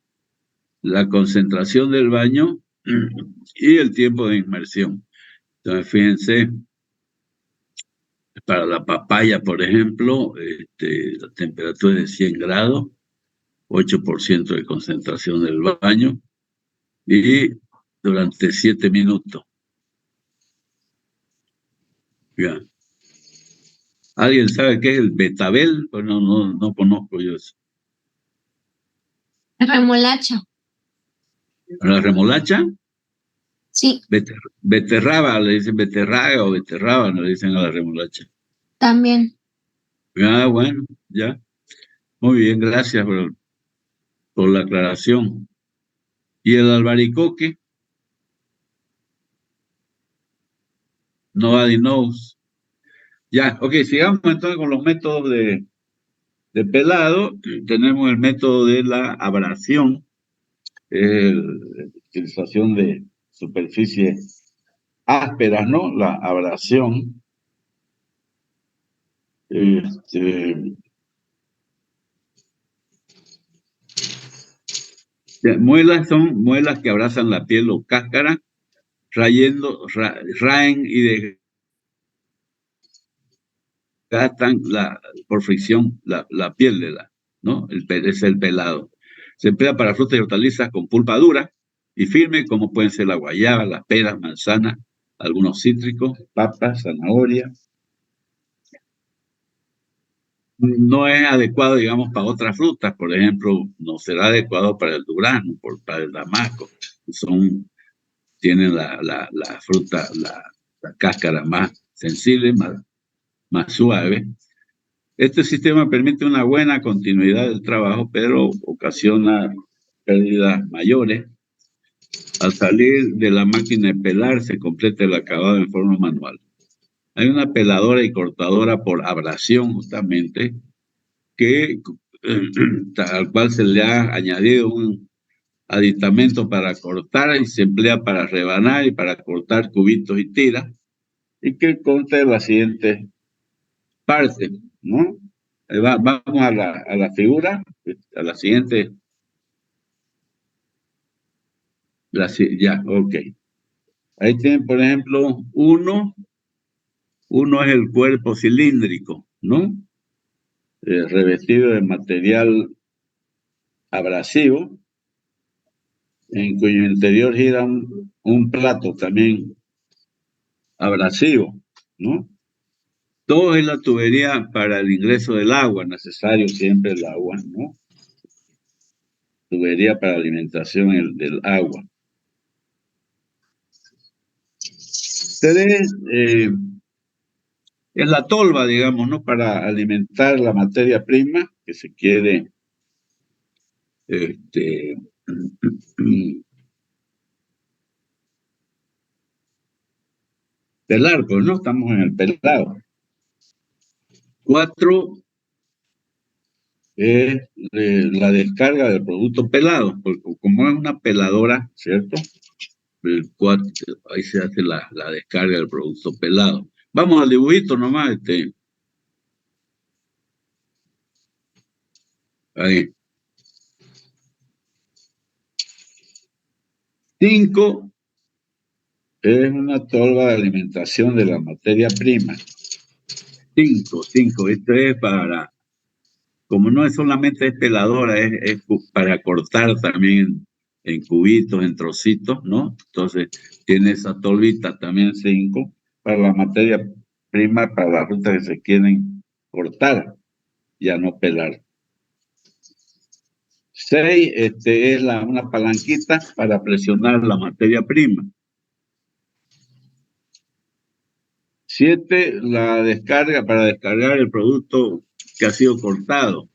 la concentración del baño y el tiempo de inmersión. Entonces, fíjense, para la papaya, por ejemplo, la temperatura es de 100 grados, 8% de concentración del baño y durante 7 minutos. Ya. ¿Alguien sabe qué es el betabel? Pues no conozco yo eso. Remolacha. ¿La remolacha? Sí, Beterraba, le dicen beterraga o beterraba, no le dicen a la remolacha. también. Ah, bueno, ya. Muy bien, gracias por la aclaración. ¿Y el albaricoque? Nobody knows. Ya, ok, sigamos entonces con los métodos de pelado. Tenemos el método de la abrasión, la utilización de superficies ásperas, ¿no? La abrasión. Muelas son muelas que abrazan la piel o cáscara, raen y desgastan por fricción la piel ¿no? Es el pelado. Se emplea para frutas y hortalizas con pulpa dura y firme, como pueden ser la guayaba, las peras, manzanas, algunos cítricos, papas, zanahoria. No es adecuado, digamos, para otras frutas. Por ejemplo, no será adecuado para el durazno, para el damasco. Tienen la fruta, la cáscara más sensible, más suave. Este sistema permite una buena continuidad del trabajo, pero ocasiona pérdidas mayores. Al salir de la máquina de pelar, se completa el acabado en forma manual. Hay una peladora y cortadora por abrasión, justamente, al cual se le ha añadido un aditamento para cortar y se emplea para rebanar y para cortar cubitos y tiras, y que consta de la siguiente parte, ¿no? Vamos a la figura, a la siguiente. Ya, ok. Ahí tienen, por ejemplo, uno es el cuerpo cilíndrico, ¿no? Revestido de material abrasivo, en cuyo interior gira un plato también abrasivo, ¿no? Dos es la tubería para el ingreso del agua, necesario siempre el agua, ¿no? Tubería para alimentación del agua. Tres es la tolva, digamos, ¿no? Para alimentar la materia prima que se quiere pelar, pues no estamos en el pelado. Cuatro es la descarga del producto pelado, porque como es una peladora, ¿cierto? Ahí se hace la descarga del producto pelado. Vamos al dibujito nomás, ahí. 5 es una tolva de alimentación de la materia prima. 5, esto es para, como no es solamente peladora, es para cortar también en cubitos, en trocitos, ¿no? Entonces, tiene esa tolvita también 5 para la materia prima, para las frutas que se quieren cortar, ya no pelar. 6 es una palanquita para presionar la materia prima. 7, la descarga para descargar el producto que ha sido cortado.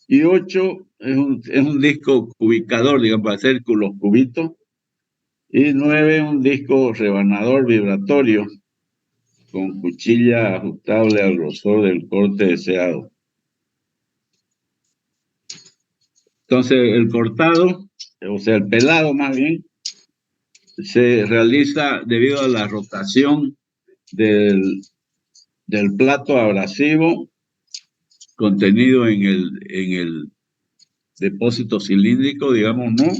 Y 8 es un disco ubicador, digamos, para hacer los cubitos. Y 9 es un disco rebanador vibratorio con cuchilla ajustable al grosor del corte deseado. Entonces, el cortado o sea, el pelado más bien, se realiza debido a la rotación del plato abrasivo contenido en el depósito cilíndrico, digamos, ¿no?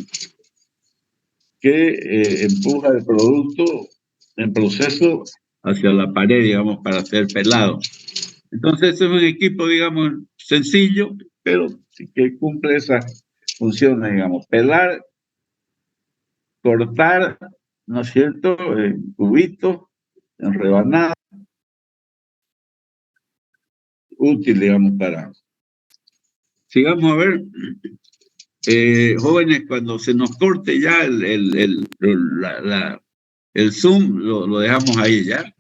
Que empuja el producto en proceso hacia la pared, digamos, para ser pelado. Entonces, es un equipo, digamos, sencillo, pero que cumple esas funciones, digamos, pelar, cortar, ¿no es cierto?, en cubitos, en rebanadas, útil, digamos, para... Sigamos a ver, jóvenes, cuando se nos corte ya el Zoom, lo dejamos ahí ya.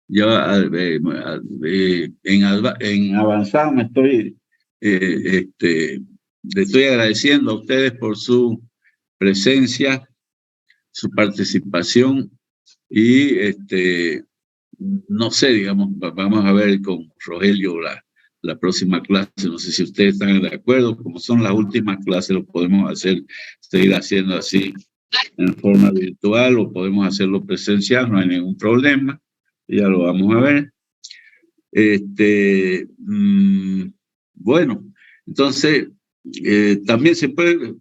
Yo en avanzado me estoy, le estoy agradeciendo a ustedes por su presencia, su participación y no sé, digamos, vamos a ver con Rogelio la próxima clase, no sé si ustedes están de acuerdo, como son las últimas clases, lo podemos hacer, seguir haciendo así en forma virtual o podemos hacerlo presencial, no hay ningún problema, ya lo vamos a ver. Bueno, entonces también se puede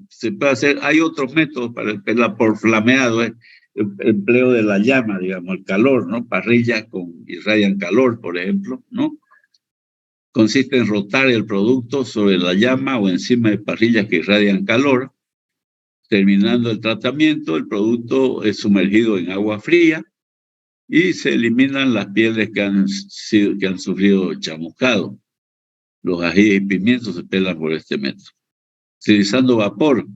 hacer, hay otros métodos para el pelar por flameado, el empleo de la llama, digamos, el calor, ¿no? Parrillas irradian calor, por ejemplo, ¿no? Consiste en rotar el producto sobre la llama o encima de parrillas que irradian calor. Terminando el tratamiento, el producto es sumergido en agua fría y se eliminan las pieles que han sufrido chamuscado. Los ajíes y pimientos se pelan por este método. Utilizando vapor,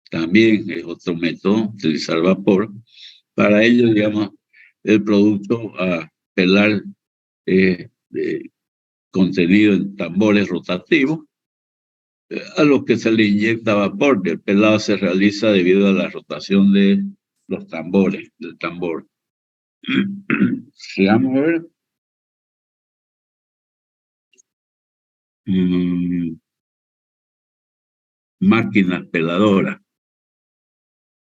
también es otro método, utilizar vapor. Para ello, digamos, el producto a pelar contenido en tambores rotativos, a los que se le inyecta vapor. El pelado se realiza debido a la rotación de los tambores, del tambor. Sigamos a ver. Máquinas peladoras.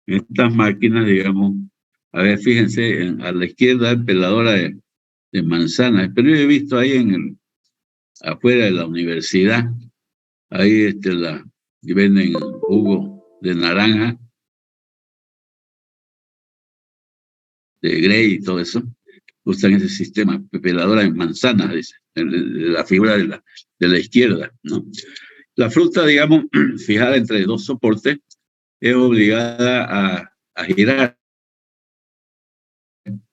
Estas máquinas, digamos, a ver, fíjense, a la izquierda hay peladora de manzanas, pero yo he visto ahí afuera de la universidad, ahí venden jugo de naranja, de Grey y todo eso. Usan ese sistema, peladora de manzanas, dice, la figura de la izquierda, ¿no? La fruta, digamos, fijada entre dos soportes, es obligada a girar,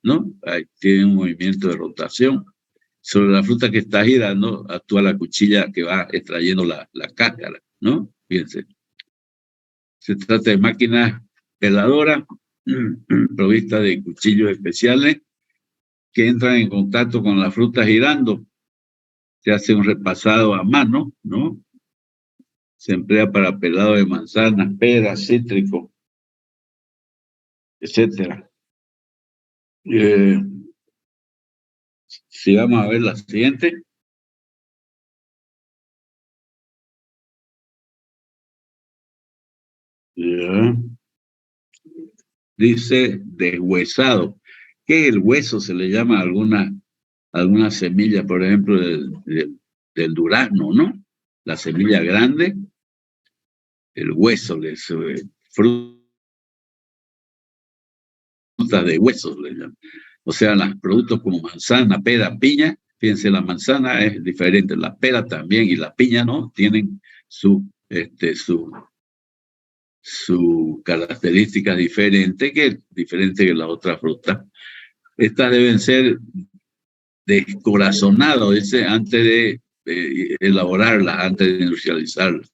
¿no? Ahí tiene un movimiento de rotación. Sobre la fruta que está girando, actúa la cuchilla que va extrayendo la cáscara, ¿no? Fíjense. Se trata de máquinas peladoras provistas de cuchillos especiales que entran en contacto con la fruta girando. Se hace un repasado a mano, ¿no? Se emplea para pelado de manzanas, peras, cítricos, etcétera. Si vamos a ver la siguiente. Dice deshuesado. ¿Qué es el hueso? Se le llama alguna semilla, por ejemplo, del durazno, ¿no? La semilla grande, el hueso, frutas de huesos, le llaman. O sea, los productos como manzana, pera, piña. Fíjense, la manzana es diferente, la pera también y la piña, ¿no? Tienen su característica diferente que las otras frutas. Estas deben ser descorazonadas, dice, antes de elaborarlas, antes de industrializarlas.